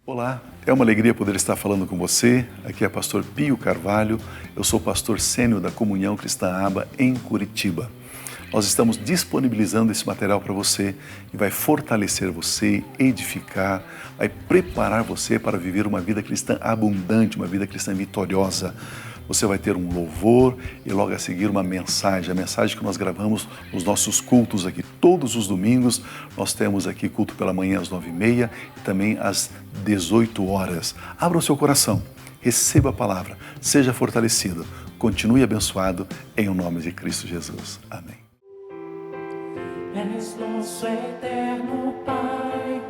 Olá, é uma alegria poder estar falando com você. Aqui é pastor Pio Carvalho, eu sou pastor sênior da Comunhão Cristã Aba em Curitiba. Nós estamos disponibilizando esse material para você e vai fortalecer você, edificar, vai preparar você para viver uma vida cristã abundante, uma vida cristã vitoriosa. Você vai ter um louvor e logo a seguir uma mensagem, a mensagem que nós gravamos nos nossos cultos aqui. Todos os domingos nós temos aqui culto pela manhã às 9h30 e também às 18 horas. Abra o seu coração, receba a palavra, seja fortalecido, continue abençoado em nome de Cristo Jesus. Amém. És nosso eterno Pai,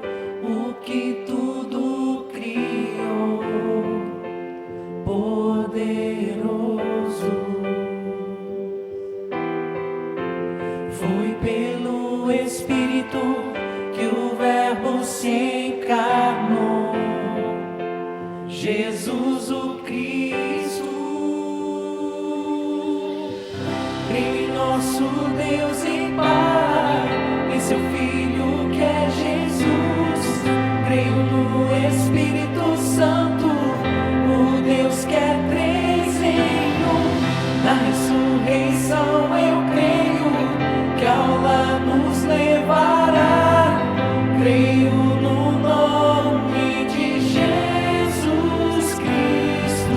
o que tudo criou, poderoso. Foi pelo Espírito que o Verbo se encarnou, Jesus o Cristo. Creio em nosso Deus e Pai, em seu Filho que é Jesus. Creio no Espírito Santo, o Deus que é três em um. Na ressurreição eu creio, que ao lá nos levará. Creio no nome de Jesus Cristo.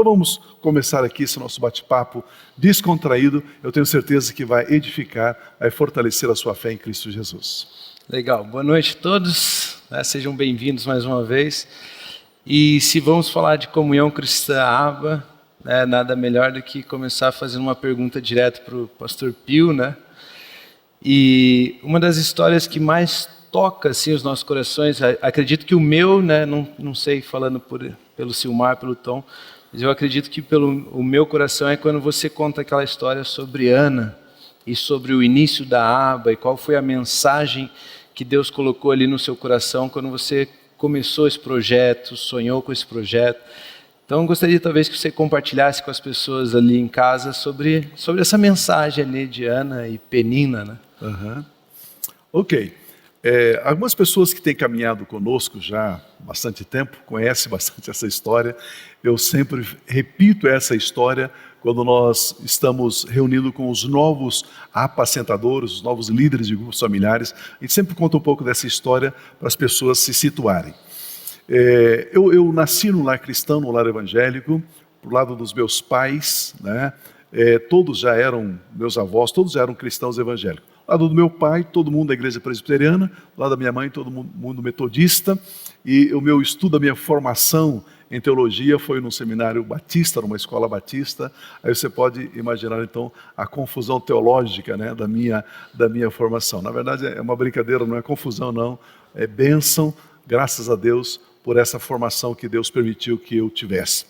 Então vamos começar aqui esse nosso bate-papo descontraído. Eu tenho certeza que vai edificar, vai fortalecer a sua fé em Cristo Jesus. Legal, boa noite a todos, sejam bem-vindos mais uma vez. E se vamos falar de comunhão cristã ABA, nada melhor do que começar fazendo uma pergunta direto para o pastor Pio, né? E uma das histórias que mais toca assim, os nossos corações, acredito que o meu, né, não sei falando pelo Silmar, pelo Tom, mas eu acredito que o meu coração é quando você conta aquela história sobre Ana e sobre o início da ABA e qual foi a mensagem que Deus colocou ali no seu coração quando você começou esse projeto, sonhou com esse projeto. Então eu gostaria talvez que você compartilhasse com as pessoas ali em casa sobre essa mensagem ali de Ana e Penina, né? Ok. Algumas pessoas que têm caminhado conosco já há bastante tempo, conhecem bastante essa história. Eu sempre repito essa história quando nós estamos reunindo com os novos apacentadores, os novos líderes de grupos familiares. A gente sempre conta um pouco dessa história para as pessoas se situarem. Eu nasci num lar cristão, num lar evangélico, pro lado dos meus pais, né? Todos já eram, meus avós, todos eram cristãos evangélicos. Do lado do meu pai, todo mundo da igreja presbiteriana, do lado da minha mãe, todo mundo metodista, e o meu estudo, a minha formação em teologia foi num seminário batista, numa escola batista. Aí você pode imaginar então a confusão teológica, né, da minha formação. Na verdade é uma brincadeira, não é confusão não, é bênção, graças a Deus por essa formação que Deus permitiu que eu tivesse.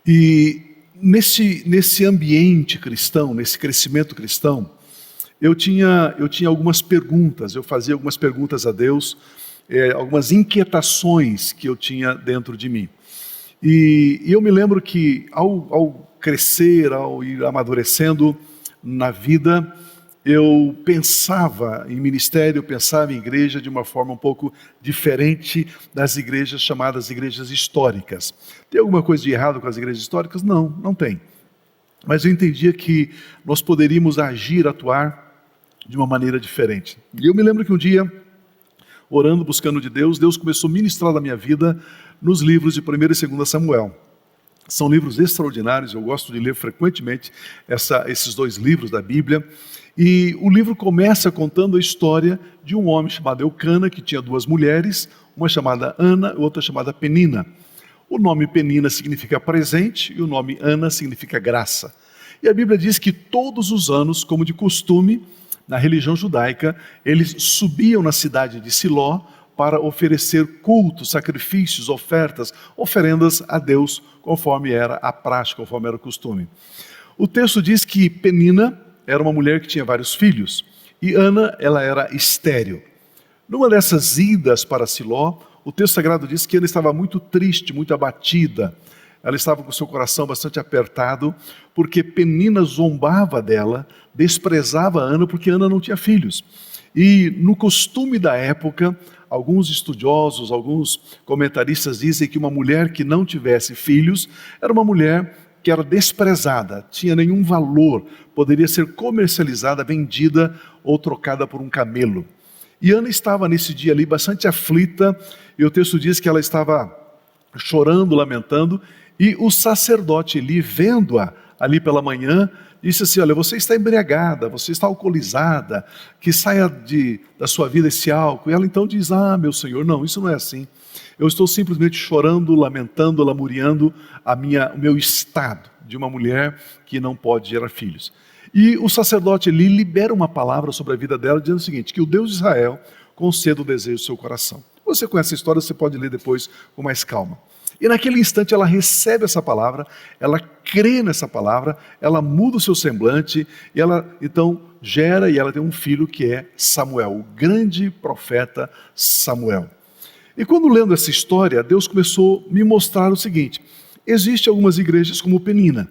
E nesse ambiente cristão, nesse crescimento cristão, eu tinha algumas perguntas, eu fazia algumas perguntas a Deus, algumas inquietações que eu tinha dentro de mim. E eu me lembro que ao crescer, ao ir amadurecendo na vida, eu pensava em ministério, eu pensava em igreja de uma forma um pouco diferente das igrejas chamadas igrejas históricas. Tem alguma coisa de errado com as igrejas históricas? Não, não tem. Mas eu entendia que nós poderíamos agir, atuar de uma maneira diferente. E eu me lembro que um dia, orando, buscando de Deus, Deus começou a ministrar na minha vida nos livros de 1 e 2 Samuel. São livros extraordinários, eu gosto de ler frequentemente esses dois livros da Bíblia. E o livro começa contando a história de um homem chamado Eucana, que tinha duas mulheres, uma chamada Ana e outra chamada Penina. O nome Penina significa presente e o nome Ana significa graça. E a Bíblia diz que todos os anos, como de costume, na religião judaica, eles subiam na cidade de Siló para oferecer cultos, sacrifícios, oferendas a Deus, conforme era a prática, conforme era o costume. O texto diz que Penina era uma mulher que tinha vários filhos, e Ana, ela era estéril. Numa dessas idas para Siló, o texto sagrado diz que ela estava muito triste, muito abatida. Ela estava com seu coração bastante apertado, porque Penina zombava dela, desprezava Ana, porque Ana não tinha filhos. E no costume da época, alguns estudiosos, alguns comentaristas dizem que uma mulher que não tivesse filhos era uma mulher que era desprezada, tinha nenhum valor, poderia ser comercializada, vendida ou trocada por um camelo. E Ana estava nesse dia ali bastante aflita, e o texto diz que ela estava chorando, lamentando, e o sacerdote Eli, vendo-a ali pela manhã, disse assim: olha, você está embriagada, você está alcoolizada, que saia da sua vida esse álcool. E ela então diz: ah, meu Senhor, não, isso não é assim. Eu estou simplesmente chorando, lamentando, lamuriando o meu estado de uma mulher que não pode gerar filhos. E o sacerdote Eli libera uma palavra sobre a vida dela, dizendo o seguinte: que o Deus de Israel conceda o desejo do seu coração. Você conhece a história, você pode ler depois com mais calma. E naquele instante ela recebe essa palavra, ela crê nessa palavra, ela muda o seu semblante, e ela então gera, e ela tem um filho que é Samuel, o grande profeta Samuel. E quando lendo essa história, Deus começou a me mostrar o seguinte: existem algumas igrejas como Penina,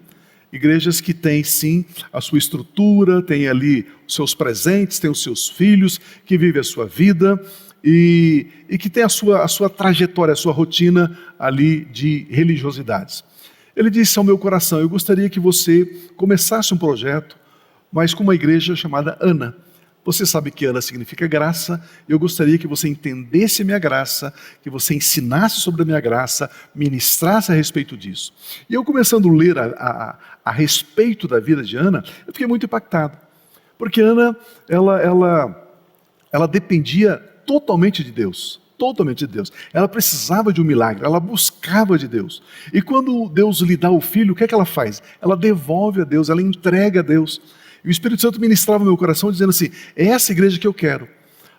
igrejas que têm sim a sua estrutura, têm ali os seus presentes, têm os seus filhos, que vivem a sua vida, e que tem a sua trajetória, a sua rotina ali de religiosidades. Ele disse ao meu coração: eu gostaria que você começasse um projeto, mas com uma igreja chamada Ana. Você sabe que Ana significa graça, eu gostaria que você entendesse a minha graça, que você ensinasse sobre a minha graça, ministrasse a respeito disso. E eu começando a ler a respeito da vida de Ana, eu fiquei muito impactado. Porque Ana, ela dependia totalmente de Deus. Totalmente de Deus. Ela precisava de um milagre, ela buscava de Deus. E quando Deus lhe dá o filho, o que é que ela faz? Ela devolve a Deus, ela entrega a Deus. E o Espírito Santo ministrava no meu coração dizendo assim, é essa igreja que eu quero.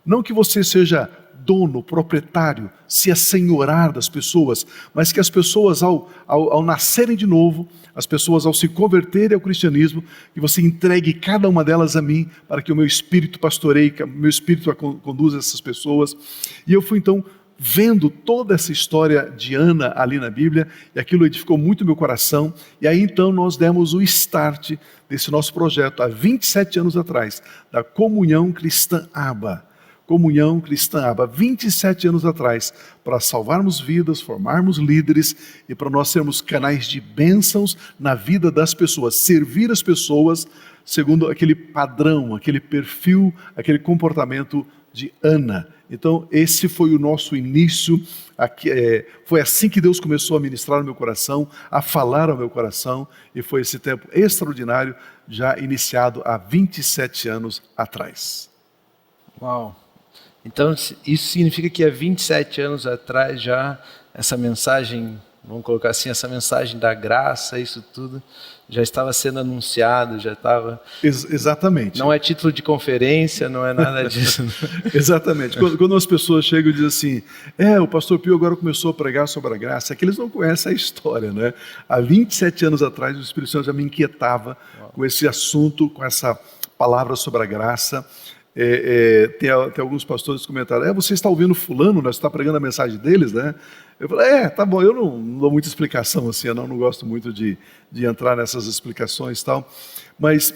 Não que você seja dono, proprietário, se assenhorar das pessoas, mas que as pessoas ao nascerem de novo, as pessoas ao se converterem ao cristianismo, que você entregue cada uma delas a mim, para que o meu espírito pastoreie, que o meu espírito conduza essas pessoas. E eu fui então vendo toda essa história de Ana ali na Bíblia, e aquilo edificou muito meu coração, e aí então nós demos o start desse nosso projeto, há 27 anos atrás, da Comunhão Cristã Aba. Comunhão Cristã Aba, 27 anos atrás, para salvarmos vidas, formarmos líderes e para nós sermos canais de bênçãos na vida das pessoas, servir as pessoas segundo aquele padrão, aquele perfil, aquele comportamento de Ana. Então esse foi o nosso início, foi assim que Deus começou a ministrar no meu coração, a falar ao meu coração, e foi esse tempo extraordinário, já iniciado há 27 anos atrás. Uau! Então, isso significa que há 27 anos atrás já essa mensagem, vamos colocar assim, essa mensagem da graça, isso tudo, já estava sendo anunciado, já estava... Exatamente. Não é título de conferência, não é nada disso. Exatamente. Quando as pessoas chegam e dizem assim, o pastor Pio agora começou a pregar sobre a graça, é que eles não conhecem a história, né? Há 27 anos atrás o Espírito Santo já me inquietava com esse assunto, com essa palavra sobre a graça. Tem alguns pastores que comentaram, você está ouvindo fulano, né? Você está pregando a mensagem deles, né? Eu falei, tá bom, eu não dou muita explicação assim, eu não gosto muito de entrar nessas explicações e tal, mas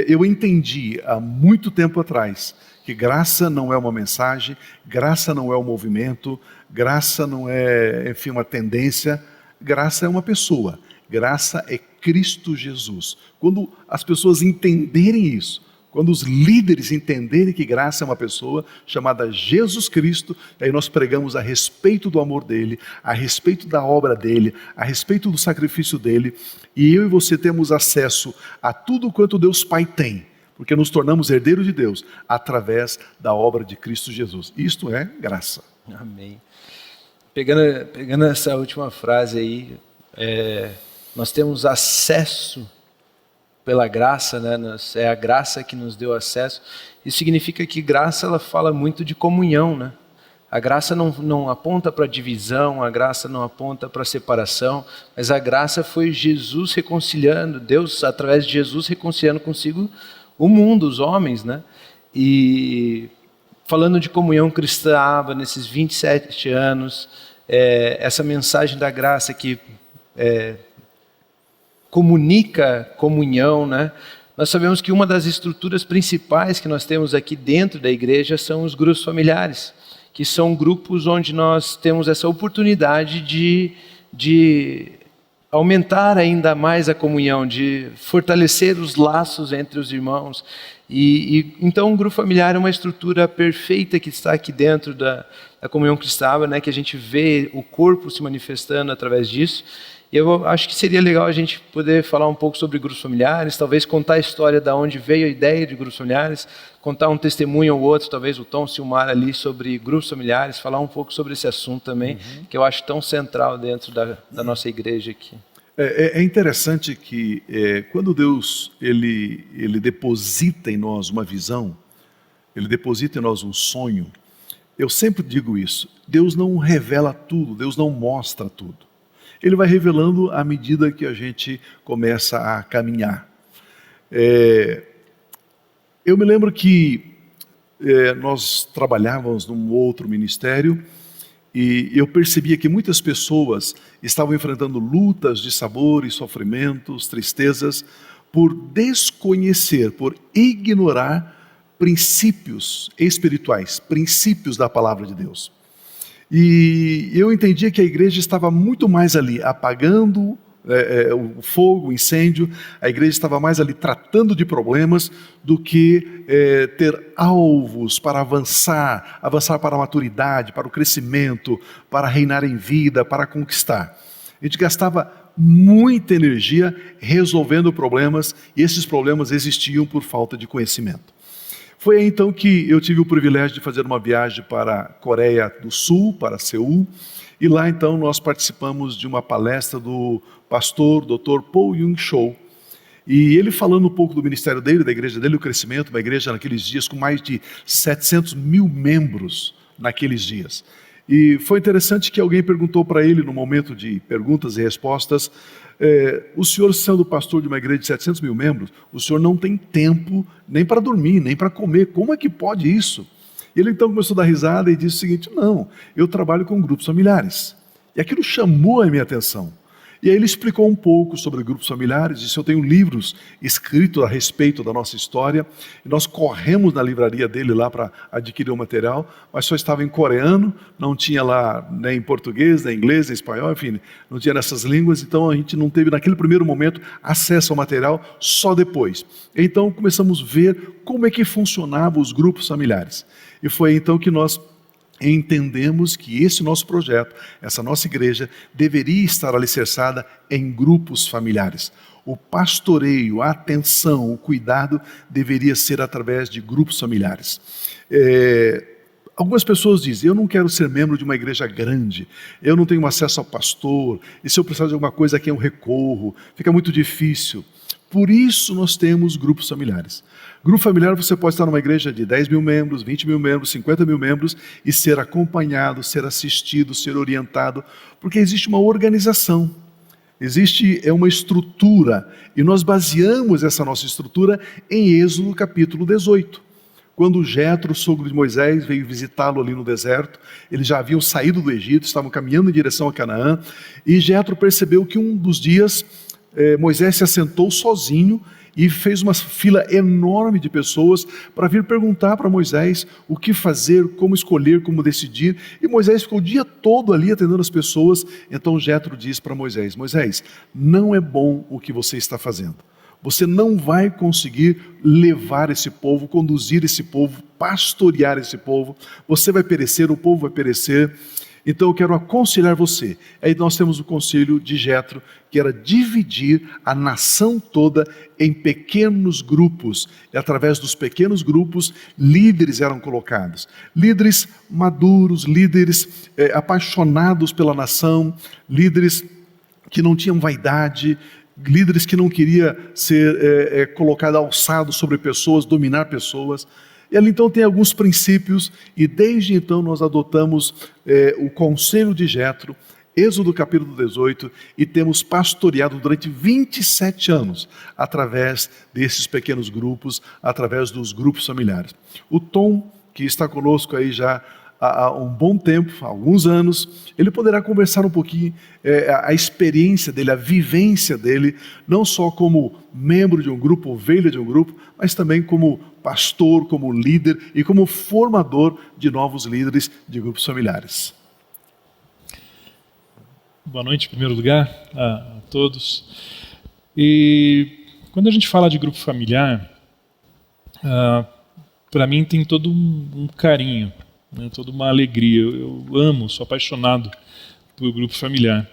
eu entendi há muito tempo atrás que graça não é uma mensagem, graça não é um movimento, graça não é, enfim, uma tendência, graça é uma pessoa, graça é Cristo Jesus. Quando as pessoas entenderem isso, quando os líderes entenderem que graça é uma pessoa chamada Jesus Cristo, aí nós pregamos a respeito do amor dele, a respeito da obra dele, a respeito do sacrifício dele, e eu e você temos acesso a tudo quanto Deus Pai tem, porque nos tornamos herdeiros de Deus através da obra de Cristo Jesus. Isto é graça. Amém. Pegando essa última frase aí, nós temos acesso pela graça, né? É a graça que nos deu acesso. Isso significa que graça, ela fala muito de comunhão, né? A graça não aponta para divisão, a graça não aponta para separação, mas a graça foi Jesus reconciliando, Deus através de Jesus reconciliando consigo o mundo, os homens, né? E falando de comunhão cristã Aba, nesses 27 anos, essa mensagem da graça que comunica comunhão, né? Nós sabemos que uma das estruturas principais que nós temos aqui dentro da igreja são os grupos familiares, que são grupos onde nós temos essa oportunidade de aumentar ainda mais a comunhão, de fortalecer os laços entre os irmãos. Então o grupo familiar é uma estrutura perfeita que está aqui dentro da comunhão cristã, né? Que a gente vê o corpo se manifestando através disso. Eu acho que seria legal a gente poder falar um pouco sobre grupos familiares, talvez contar a história de onde veio a ideia de grupos familiares, contar um testemunho ou outro, talvez o Tom Silmar ali, sobre grupos familiares, falar um pouco sobre esse assunto também, que eu acho tão central dentro da nossa igreja aqui. É interessante que quando Deus ele deposita em nós uma visão, Ele deposita em nós um sonho, eu sempre digo isso, Deus não revela tudo, Deus não mostra tudo. Ele vai revelando à medida que a gente começa a caminhar. Eu me lembro que nós trabalhávamos num outro ministério e eu percebia que muitas pessoas estavam enfrentando lutas de sabor e sofrimentos, tristezas, por desconhecer, por ignorar princípios espirituais, princípios da palavra de Deus. E eu entendia que a igreja estava muito mais ali, apagando o fogo, o incêndio. A igreja estava mais ali tratando de problemas do que ter alvos para avançar para a maturidade, para o crescimento, para reinar em vida, para conquistar. A gente gastava muita energia resolvendo problemas, e esses problemas existiam por falta de conhecimento. Foi aí então que eu tive o privilégio de fazer uma viagem para a Coreia do Sul, para Seul, e lá então nós participamos de uma palestra do pastor Dr. Paul Yun-Cho, e ele falando um pouco do ministério dele, da igreja dele, o crescimento, uma igreja naqueles dias com mais de 700 mil membros naqueles dias. E foi interessante que alguém perguntou para ele, no momento de perguntas e respostas, o senhor, sendo pastor de uma igreja de 700 mil membros, o senhor não tem tempo nem para dormir, nem para comer, como é que pode isso? Ele então começou a dar risada e disse o seguinte: não, eu trabalho com grupos familiares. E aquilo chamou a minha atenção. E aí ele explicou um pouco sobre grupos familiares, disse: eu tenho livros escritos a respeito da nossa história, e nós corremos na livraria dele lá para adquirir o material, mas só estava em coreano, não tinha lá nem português, nem inglês, nem espanhol, enfim, não tinha nessas línguas, então a gente não teve naquele primeiro momento acesso ao material, só depois. Então começamos a ver como é que funcionavam os grupos familiares, e foi então que nós entendemos que esse nosso projeto, essa nossa igreja, deveria estar alicerçada em grupos familiares. O pastoreio, a atenção, o cuidado deveria ser através de grupos familiares. Algumas pessoas dizem: eu não quero ser membro de uma igreja grande, eu não tenho acesso ao pastor, e se eu precisar de alguma coisa a quem eu recorro, fica muito difícil. Por isso nós temos grupos familiares. Grupo familiar, você pode estar numa igreja de 10 mil membros, 20 mil membros, 50 mil membros e ser acompanhado, ser assistido, ser orientado, porque existe uma organização, existe uma estrutura, e nós baseamos essa nossa estrutura em Êxodo capítulo 18. Quando Jetro, sogro de Moisés, veio visitá-lo ali no deserto, eles já haviam saído do Egito, estavam caminhando em direção a Canaã, e Jetro percebeu que um dos dias Moisés se assentou sozinho e fez uma fila enorme de pessoas para vir perguntar para Moisés o que fazer, como escolher, como decidir. E Moisés ficou o dia todo ali atendendo as pessoas. Então Jetro diz para Moisés: Moisés, não é bom o que você está fazendo. Você não vai conseguir levar esse povo, conduzir esse povo, pastorear esse povo. Você vai perecer, o povo vai perecer. Então eu quero aconselhar você. Aí nós temos o conselho de Jetro, que era dividir a nação toda em pequenos grupos. E através dos pequenos grupos, líderes eram colocados. Líderes maduros, líderes apaixonados pela nação, líderes que não tinham vaidade, líderes que não queriam ser colocados, alçados sobre pessoas, dominar pessoas. E ali então tem alguns princípios, e desde então nós adotamos o conselho de Jetro, Êxodo capítulo 18, e temos pastoreado durante 27 anos, através desses pequenos grupos, através dos grupos familiares. O Tom, que está conosco aí já há um bom tempo, há alguns anos, ele poderá conversar um pouquinho a experiência dele, a vivência dele, não só como membro de um grupo, ovelha de um grupo, mas também como pastor, como líder e como formador de novos líderes de grupos familiares. Boa noite, em primeiro lugar, a todos. E quando a gente fala de grupo familiar, para mim tem todo um carinho, né, toda uma alegria. Eu amo, sou apaixonado por grupo familiar.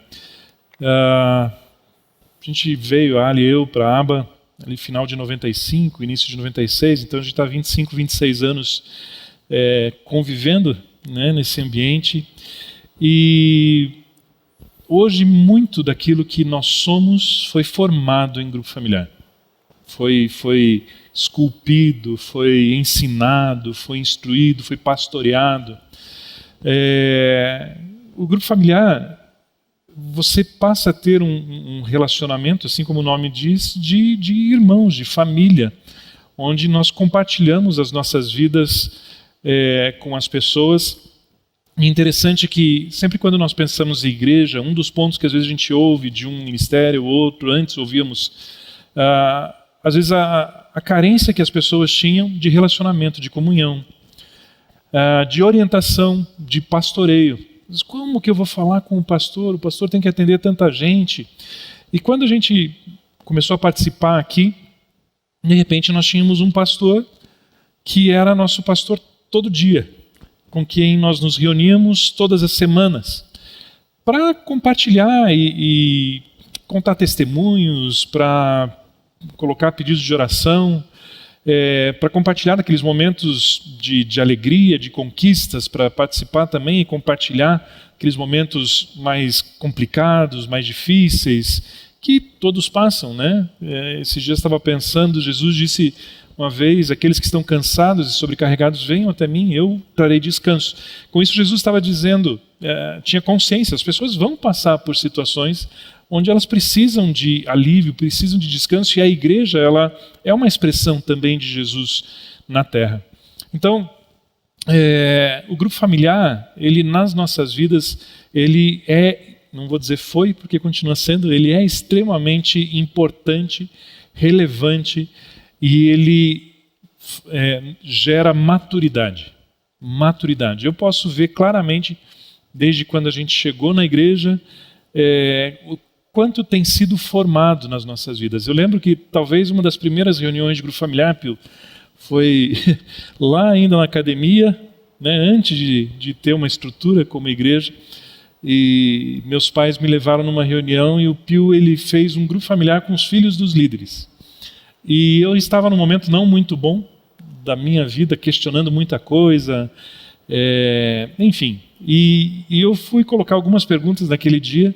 A gente veio, Ali e eu, para a ABA, ali final de 95, início de 96, então a gente está 25, 26 anos convivendo, né, nesse ambiente. E hoje muito daquilo que nós somos foi formado em grupo familiar. Foi esculpido, foi ensinado, foi instruído, foi pastoreado. O grupo familiar, você passa a ter um relacionamento, assim como o nome diz, de irmãos, de família, onde nós compartilhamos as nossas vidas com as pessoas. E interessante que sempre quando nós pensamos em igreja, um dos pontos que às vezes a gente ouve de um ministério ou outro, antes ouvíamos, às vezes a carência que as pessoas tinham de relacionamento, de comunhão, de orientação, de pastoreio. Como que eu vou falar com o pastor? O pastor tem que atender tanta gente. E quando a gente começou a participar aqui, de repente nós tínhamos um pastor que era nosso pastor todo dia, com quem nós nos reuníamos todas as semanas, para compartilhar e contar testemunhos, para colocar pedidos de oração, para compartilhar aqueles momentos de alegria, de conquistas, para participar também e compartilhar aqueles momentos mais complicados, mais difíceis, que todos passam, né? Esses dias eu estava pensando, Jesus disse uma vez, aqueles que estão cansados e sobrecarregados, venham até mim, eu trarei descanso. Com isso Jesus estava dizendo, tinha consciência, as pessoas vão passar por situações onde elas precisam de alívio, precisam de descanso, e a igreja ela é uma expressão também de Jesus na Terra. Então, o grupo familiar, ele nas nossas vidas, ele não vou dizer foi, porque continua sendo, ele é extremamente importante, relevante, e ele gera maturidade. Maturidade. Eu posso ver claramente, desde quando a gente chegou na igreja, o quanto tem sido formado nas nossas vidas. Eu lembro que talvez uma das primeiras reuniões de grupo familiar, Pio, foi lá ainda na academia, né, antes de ter uma estrutura como igreja, e meus pais me levaram numa reunião e o Pio ele fez um grupo familiar com os filhos dos líderes. E eu estava num momento não muito bom da minha vida, questionando muita coisa, enfim. E eu fui colocar algumas perguntas naquele dia,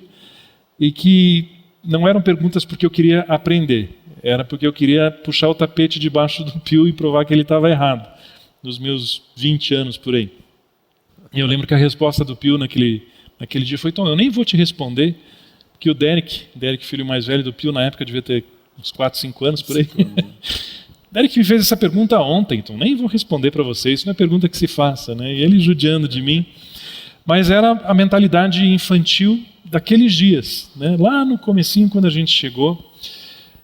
e que não eram perguntas porque eu queria aprender, era porque eu queria puxar o tapete debaixo do Pio e provar que ele estava errado, nos meus 20 anos por aí. E eu lembro que a resposta do Pio naquele dia foi, então, eu nem vou te responder, porque o Derek, filho mais velho do Pio, na época devia ter uns 4, 5 anos por aí. Derek me fez essa pergunta ontem, então nem vou responder para você, isso não é pergunta que se faça, né? E ele judiando de mim. Mas era a mentalidade infantil daqueles dias, né? Lá no comecinho, quando a gente chegou.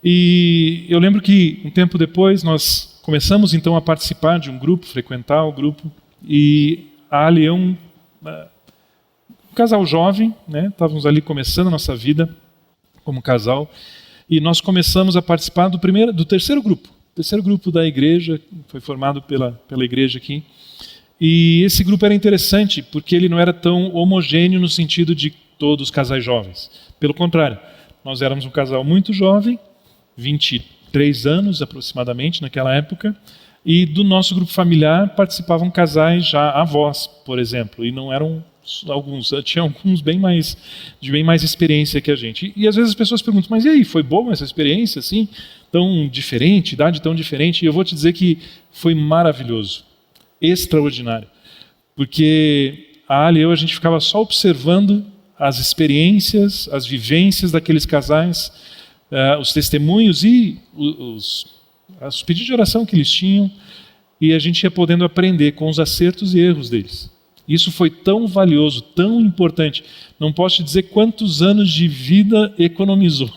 E eu lembro que um tempo depois nós começamos então a participar de um grupo, frequentar o grupo, e a Ali é um casal jovem, né? Estávamos ali começando a nossa vida como casal, e nós começamos a participar do terceiro grupo da igreja, foi formado pela igreja aqui. E esse grupo era interessante porque ele não era tão homogêneo no sentido de todos casais jovens. Pelo contrário, nós éramos um casal muito jovem, 23 anos aproximadamente naquela época, e do nosso grupo familiar participavam casais já avós, por exemplo, e não eram alguns, tinha alguns de bem mais experiência que a gente. E às vezes as pessoas perguntam, mas e aí, foi boa essa experiência assim, tão diferente, idade tão diferente? E eu vou te dizer que foi maravilhoso. Extraordinário, porque a Ali e eu, a gente ficava só observando as experiências, as vivências daqueles casais, os testemunhos e os pedidos de oração que eles tinham, e a gente ia podendo aprender com os acertos e erros deles. Isso foi tão valioso, tão importante. Não posso te dizer quantos anos de vida economizou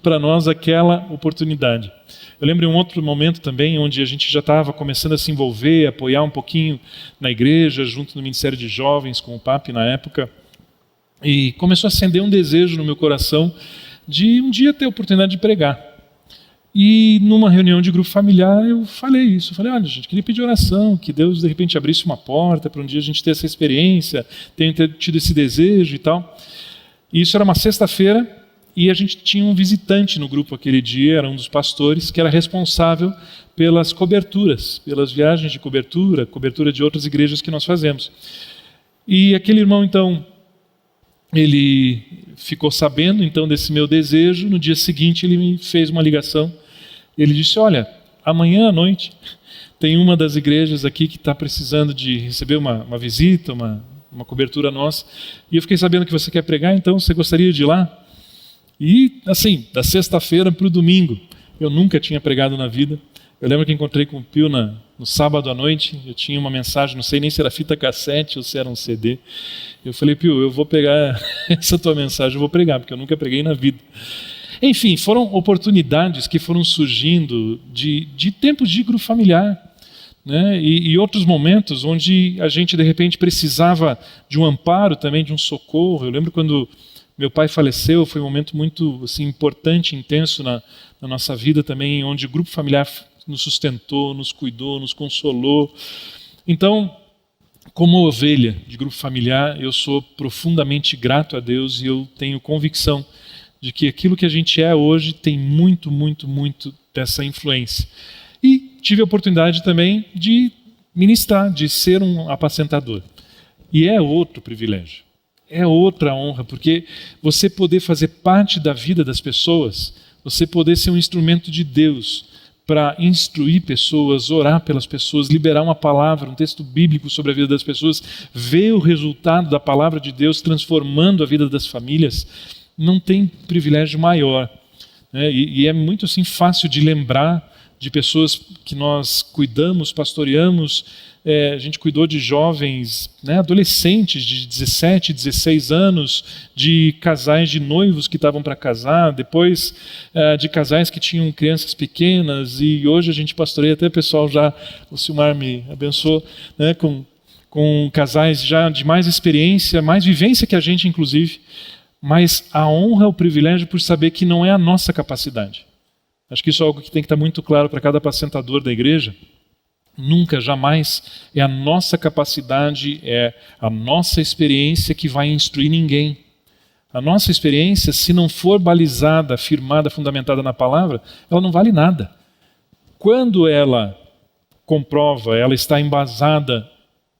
para nós aquela oportunidade. Eu lembro de um outro momento também, onde a gente já estava começando a se envolver, apoiar um pouquinho na igreja, junto no Ministério de Jovens, com o PAP na época, e começou a acender um desejo no meu coração de um dia ter a oportunidade de pregar. E numa reunião de grupo familiar eu falei isso, olha, gente, queria pedir oração, que Deus de repente abrisse uma porta para um dia a gente ter essa experiência, ter tido esse desejo e tal. E isso era uma sexta-feira, e a gente tinha um visitante no grupo aquele dia, era um dos pastores, que era responsável pelas coberturas, pelas viagens de cobertura de outras igrejas que nós fazemos. E aquele irmão, então, ele ficou sabendo então desse meu desejo. No dia seguinte ele me fez uma ligação, ele disse, olha, amanhã à noite tem uma das igrejas aqui que está precisando de receber uma visita, uma cobertura nossa, e eu fiquei sabendo que você quer pregar, então você gostaria de ir lá? E, assim, da sexta-feira para o domingo, eu nunca tinha pregado na vida. Eu lembro que encontrei com o Pio no sábado à noite, eu tinha uma mensagem, não sei nem se era fita cassete ou se era um CD. Eu falei, Pio, eu vou pegar essa tua mensagem, eu vou pregar, porque eu nunca preguei na vida. Enfim, foram oportunidades que foram surgindo de tempos de grupo familiar, né? E outros momentos onde a gente, de repente, precisava de um amparo também, de um socorro. Eu lembro quando Meu pai faleceu, foi um momento muito assim, importante, intenso na nossa vida também, onde o grupo familiar nos sustentou, nos cuidou, nos consolou. Então, como ovelha de grupo familiar, eu sou profundamente grato a Deus e eu tenho convicção de que aquilo que a gente é hoje tem muito, muito, muito dessa influência. E tive a oportunidade também de ministrar, de ser um apacentador. E é outro privilégio, é outra honra, porque você poder fazer parte da vida das pessoas, você poder ser um instrumento de Deus para instruir pessoas, orar pelas pessoas, liberar uma palavra, um texto bíblico sobre a vida das pessoas, ver o resultado da palavra de Deus transformando a vida das famílias, não tem privilégio maior. Né? E é muito assim, fácil de lembrar de pessoas que nós cuidamos, pastoreamos. A gente cuidou de jovens, né, adolescentes de 17, 16 anos, de casais de noivos que estavam para casar, depois de casais que tinham crianças pequenas, e hoje a gente pastoreia até pessoal já, o Silmar me abençoou, né, com casais já de mais experiência, mais vivência que a gente inclusive, mas a honra, o privilégio por saber que não é a nossa capacidade. Acho que isso é algo que tem que estar muito claro para cada apacentador da igreja. Nunca, jamais é a nossa capacidade, é a nossa experiência que vai instruir ninguém. A nossa experiência, se não for balizada, firmada, fundamentada na palavra, ela não vale nada. Quando ela comprova, ela está embasada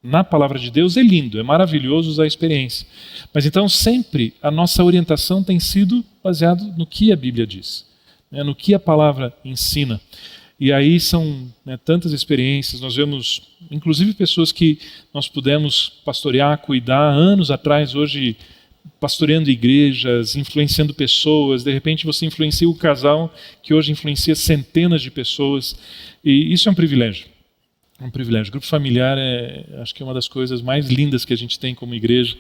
na palavra de Deus, é lindo, é maravilhoso usar a experiência. Mas então sempre a nossa orientação tem sido baseada no que a Bíblia diz. No que a palavra ensina. E aí são tantas experiências, nós vemos inclusive pessoas que nós pudemos pastorear, cuidar anos atrás, hoje pastoreando igrejas, influenciando pessoas, de repente você influencia o casal que hoje influencia centenas de pessoas, e isso é um privilégio. Um privilégio. O grupo familiar acho que é uma das coisas mais lindas que a gente tem como igreja,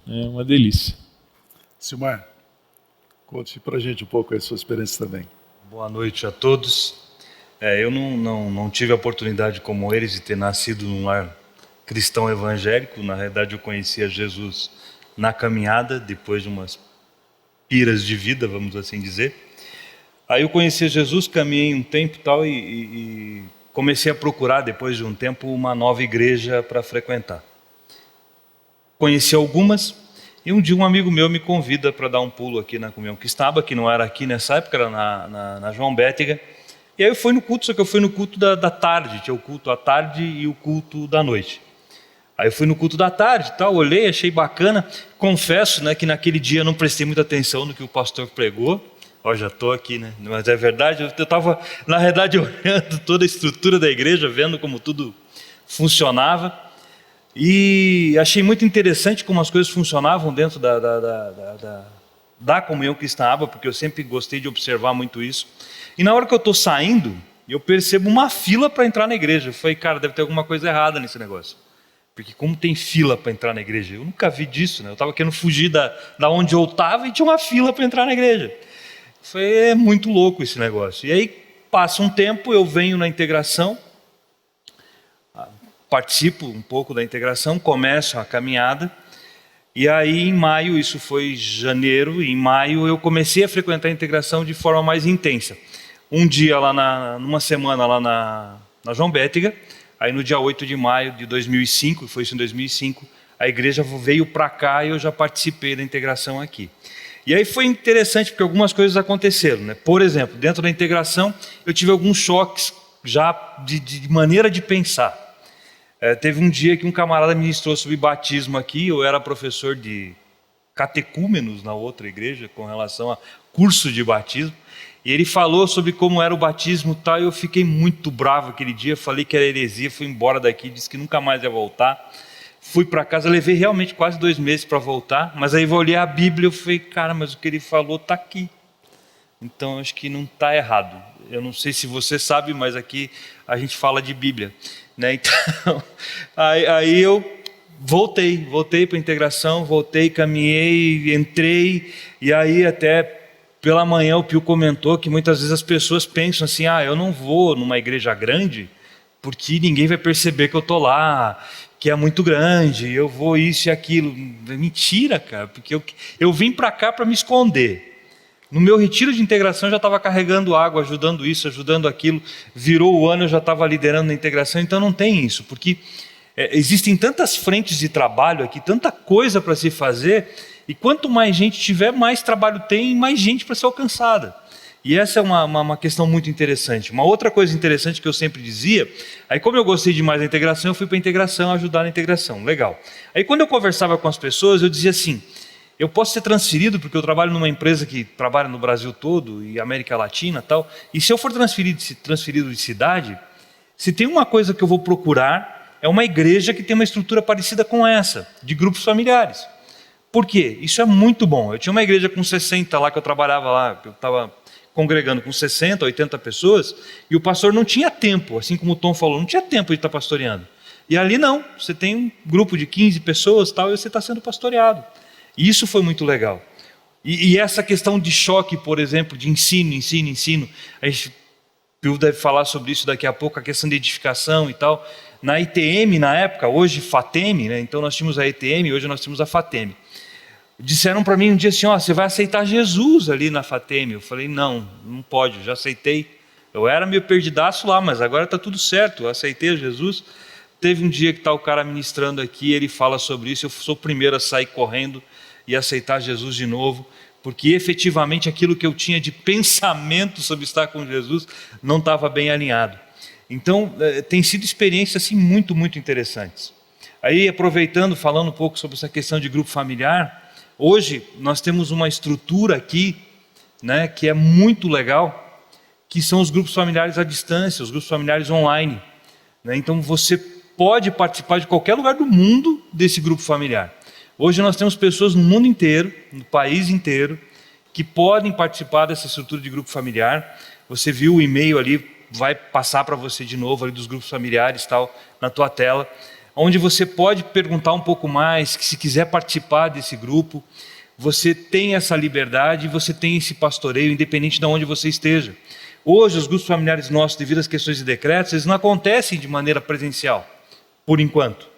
é uma delícia. Silmar, conte para a gente um pouco a sua experiência também. Boa noite a todos. Eu não tive a oportunidade como eles de ter nascido num lar cristão evangélico. Na realidade eu conhecia Jesus na caminhada, depois de umas piras de vida, vamos assim dizer. Aí eu conheci Jesus, caminhei um tempo tal, e comecei a procurar, depois de um tempo, uma nova igreja para frequentar. Conheci algumas. E um dia um amigo meu me convida para dar um pulo aqui na Comunhão Cristã, que não era aqui nessa época, era na João Bétega. E aí eu fui no culto, só que eu fui no culto da tarde, tinha o culto à tarde e o culto da noite. Aí eu fui no culto da tarde, tal, olhei, achei bacana. Confesso, né, que naquele dia eu não prestei muita atenção no que o pastor pregou. Já estou aqui, né? Mas é verdade, eu estava, na realidade, olhando toda a estrutura da igreja, vendo como tudo funcionava. E achei muito interessante como as coisas funcionavam dentro da Comunhão Cristã, porque eu sempre gostei de observar muito isso. E na hora que eu estou saindo, eu percebo uma fila para entrar na igreja. Eu falei, cara, deve ter alguma coisa errada nesse negócio. Porque como tem fila para entrar na igreja? Eu nunca vi disso, né? Eu estava querendo fugir da onde eu estava e tinha uma fila para entrar na igreja. Eu falei, é muito louco esse negócio. E aí passa um tempo, eu venho na integração, participo um pouco da integração, começo a caminhada, e aí em maio, isso foi janeiro, em maio eu comecei a frequentar a integração de forma mais intensa. Um dia numa semana lá na João Bétega, aí no dia 8 de maio de 2005, foi isso em 2005, a igreja veio para cá e eu já participei da integração aqui. E aí foi interessante porque algumas coisas aconteceram, né? Por exemplo, dentro da integração eu tive alguns choques já de maneira de pensar. Teve um dia que um camarada ministrou sobre batismo aqui, eu era professor de catecúmenos na outra igreja com relação a curso de batismo, e ele falou sobre como era o batismo e tal, e eu fiquei muito bravo aquele dia, falei que era heresia, fui embora daqui, disse que nunca mais ia voltar, fui para casa, levei realmente quase 2 meses para voltar, mas aí eu olhei a Bíblia e eu falei, cara, mas o que ele falou está aqui, então acho que não está errado. Eu não sei se você sabe, mas aqui a gente fala de Bíblia, né? Então, aí eu voltei para a integração, caminhei, entrei, e aí até pela manhã o Pio comentou que muitas vezes as pessoas pensam assim, eu não vou numa igreja grande porque ninguém vai perceber que eu estou lá, que é muito grande, eu vou isso e aquilo. Mentira, cara, porque eu vim para cá para me esconder. No meu retiro de integração eu já estava carregando água, ajudando isso, ajudando aquilo. Virou o ano, eu já estava liderando a integração, então não tem isso, porque existem tantas frentes de trabalho aqui, tanta coisa para se fazer, e quanto mais gente tiver, mais trabalho tem e mais gente para ser alcançada. E essa é uma questão muito interessante. Uma outra coisa interessante que eu sempre dizia, aí como eu gostei demais da integração, eu fui para a integração, ajudar na integração, legal. Aí quando eu conversava com as pessoas, eu dizia assim, eu posso ser transferido, porque eu trabalho numa empresa que trabalha no Brasil todo, e América Latina e tal, e se eu for transferido de cidade, se tem uma coisa que eu vou procurar, é uma igreja que tem uma estrutura parecida com essa, de grupos familiares. Por quê? Isso é muito bom. Eu tinha uma igreja com 60 lá, que eu trabalhava lá, eu estava congregando com 60, 80 pessoas, e o pastor não tinha tempo, assim como o Tom falou, não tinha tempo de estar pastoreando. E ali não, você tem um grupo de 15 pessoas tal, e você está sendo pastoreado. E isso foi muito legal. E essa questão de choque, por exemplo, de ensino, a gente deve falar sobre isso daqui a pouco, a questão de edificação e tal. Na ITM, na época, hoje FATEM, né? Então nós tínhamos a ITM, hoje nós temos a FATEM. Disseram para mim um dia assim, você vai aceitar Jesus ali na FATEM. Eu falei, não pode, eu já aceitei. Eu era meio perdidaço lá, mas agora está tudo certo, eu aceitei Jesus. Teve um dia que está o cara ministrando aqui, ele fala sobre isso, eu sou o primeiro a sair correndo e aceitar Jesus de novo, porque efetivamente aquilo que eu tinha de pensamento sobre estar com Jesus não estava bem alinhado. Então, tem sido experiências assim, muito, muito interessantes. Aí, aproveitando, falando um pouco sobre essa questão de grupo familiar, hoje nós temos uma estrutura aqui, né, que é muito legal, que são os grupos familiares à distância, os grupos familiares online. Né? Então, você pode participar de qualquer lugar do mundo desse grupo familiar. Hoje nós temos pessoas no mundo inteiro, no país inteiro, que podem participar dessa estrutura de grupo familiar. Você viu o e-mail ali, vai passar para você de novo ali dos grupos familiares tal, na tua tela, onde você pode perguntar um pouco mais, que se quiser participar desse grupo, você tem essa liberdade e você tem esse pastoreio, independente de onde você esteja. Hoje os grupos familiares nossos, devido às questões de decretos, eles não acontecem de maneira presencial, por enquanto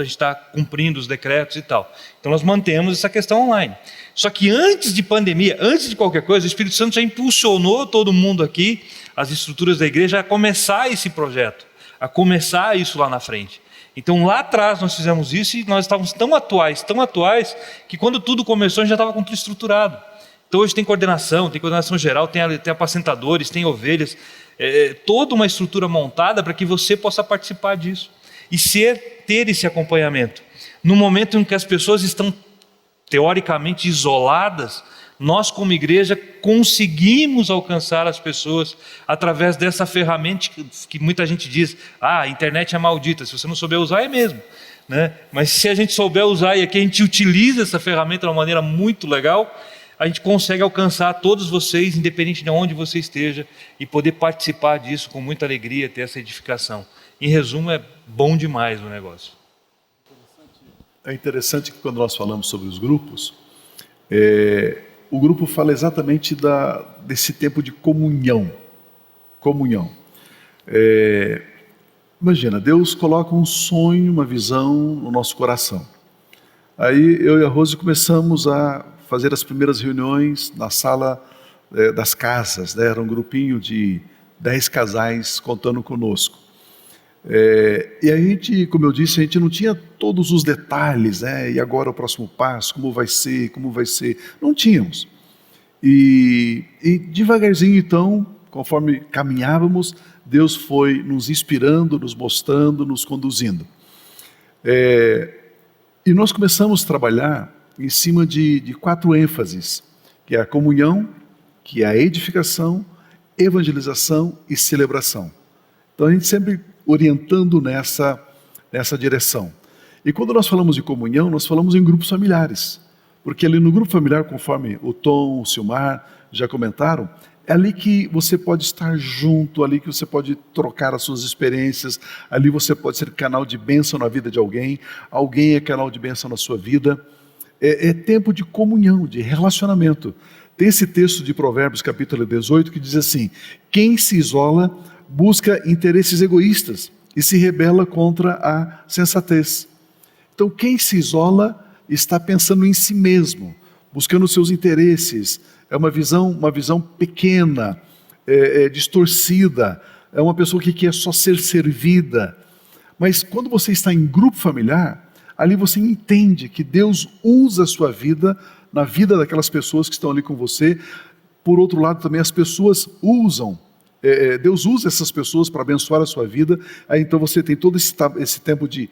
a gente está cumprindo os decretos e tal. Então nós mantemos essa questão online. Só que antes de pandemia, antes de qualquer coisa, o Espírito Santo já impulsionou todo mundo aqui, as estruturas da igreja, a começar esse projeto, a começar isso lá na frente. Então lá atrás nós fizemos isso e nós estávamos tão atuais, que quando tudo começou a gente já estava com tudo estruturado. Então hoje tem coordenação geral, tem apacentadores, tem ovelhas, toda uma estrutura montada para que você possa participar disso. E ter esse acompanhamento. No momento em que as pessoas estão teoricamente isoladas, nós como igreja conseguimos alcançar as pessoas através dessa ferramenta que muita gente diz, a internet é maldita, se você não souber usar é mesmo. Né? Mas se a gente souber usar e aqui a gente utiliza essa ferramenta de uma maneira muito legal, a gente consegue alcançar todos vocês, independente de onde você esteja, e poder participar disso com muita alegria, ter essa edificação. Em resumo, é bom demais o negócio. É interessante que quando nós falamos sobre os grupos, o grupo fala exatamente desse tempo de comunhão. Imagina, Deus coloca um sonho, uma visão no nosso coração. Aí eu e a Rose começamos a fazer as primeiras reuniões na sala das casas, né? Era um grupinho de 10 casais contando conosco. E a gente, como eu disse, a gente não tinha todos os detalhes, né? E agora o próximo passo, como vai ser, não tínhamos. E devagarzinho então, conforme caminhávamos, Deus foi nos inspirando, nos mostrando, nos conduzindo. E nós começamos a trabalhar em cima de 4 ênfases, que é a comunhão, que é a edificação, evangelização e celebração. Então a gente sempre orientando nessa direção. E quando nós falamos de comunhão, nós falamos em grupos familiares, porque ali no grupo familiar, conforme o Tom, o Silmar já comentaram, é ali que você pode estar junto, ali que você pode trocar as suas experiências, ali você pode ser canal de bênção na vida de alguém é canal de bênção na sua vida. É tempo de comunhão, de relacionamento. Tem esse texto de Provérbios capítulo 18 que diz assim: quem se isola busca interesses egoístas e se rebela contra a sensatez. Então, quem se isola está pensando em si mesmo, buscando os seus interesses. É uma visão pequena, distorcida. É uma pessoa que quer só ser servida. Mas quando você está em grupo familiar, ali você entende que Deus usa a sua vida na vida daquelas pessoas que estão ali com você. Por outro lado, também as pessoas usam. Deus usa essas pessoas para abençoar a sua vida. Aí então você tem todo esse tempo de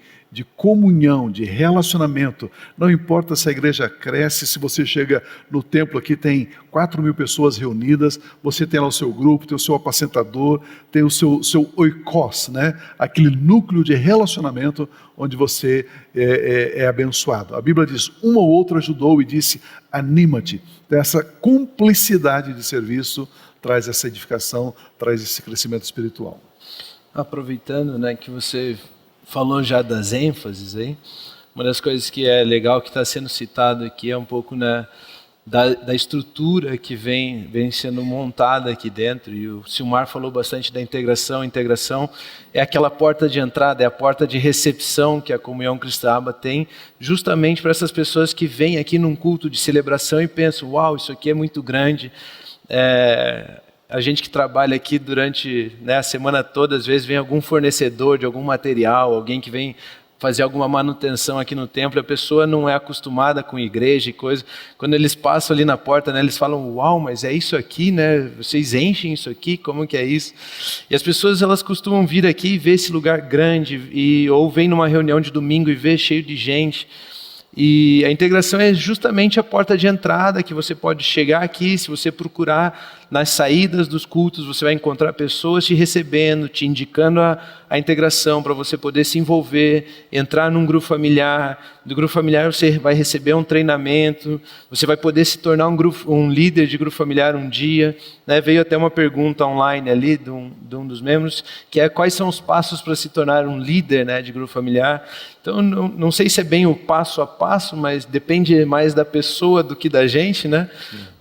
comunhão, de relacionamento. Não importa se a igreja cresce, se você chega no templo aqui, tem 4.000 pessoas reunidas, você tem lá o seu grupo, tem o seu apacentador, tem o seu oikos, né? Aquele núcleo de relacionamento onde você é abençoado. A Bíblia diz, um ou outro ajudou e disse, anima-te. Então, essa cumplicidade de serviço traz essa edificação, traz esse crescimento espiritual. Aproveitando, né, que você falou já das ênfases aí, uma das coisas que é legal que está sendo citado aqui é um pouco, né, da estrutura que vem sendo montada aqui dentro. E o Silmar falou bastante da integração. Integração é aquela porta de entrada, é a porta de recepção que a Comunhão Cristã Aba tem, justamente para essas pessoas que vêm aqui num culto de celebração e pensam, uau, isso aqui é muito grande. A gente que trabalha aqui durante, né, a semana toda, às vezes vem algum fornecedor de algum material, alguém que vem fazer alguma manutenção aqui no templo, a pessoa não é acostumada com igreja e coisa. Quando eles passam ali na porta, né, eles falam, uau, mas é isso aqui, né? Vocês enchem isso aqui, como que é isso? E as pessoas, elas costumam vir aqui e ver esse lugar grande, ou vem numa reunião de domingo e vê cheio de gente. E a integração é justamente a porta de entrada que você pode chegar aqui. Se você procurar nas saídas dos cultos, você vai encontrar pessoas te recebendo, te indicando a integração para você poder se envolver, entrar num grupo familiar. Do grupo familiar você vai receber um treinamento, você vai poder se tornar um líder de grupo familiar um dia. Né? Veio até uma pergunta online ali de um dos membros, que é quais são os passos para se tornar um líder, né, de grupo familiar. Então, não sei se é bem o passo a passo, mas depende mais da pessoa do que da gente, né?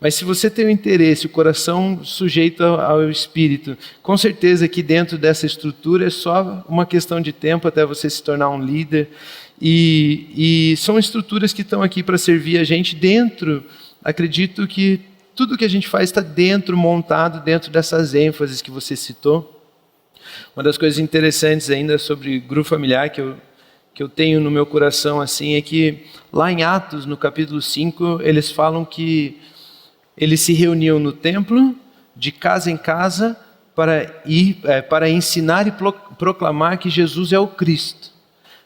Mas se você tem o interesse, o coração sujeito ao Espírito, com certeza que dentro dessa estrutura é só uma questão de tempo até você se tornar um líder. E são estruturas que estão aqui para servir a gente dentro. Acredito que tudo que a gente faz está dentro, montado dentro dessas ênfases que você citou. Uma das coisas interessantes ainda sobre grupo familiar que eu tenho no meu coração assim, é que lá em Atos, no capítulo 5, eles falam que eles se reuniam no templo, de casa em casa, para ensinar e proclamar que Jesus é o Cristo.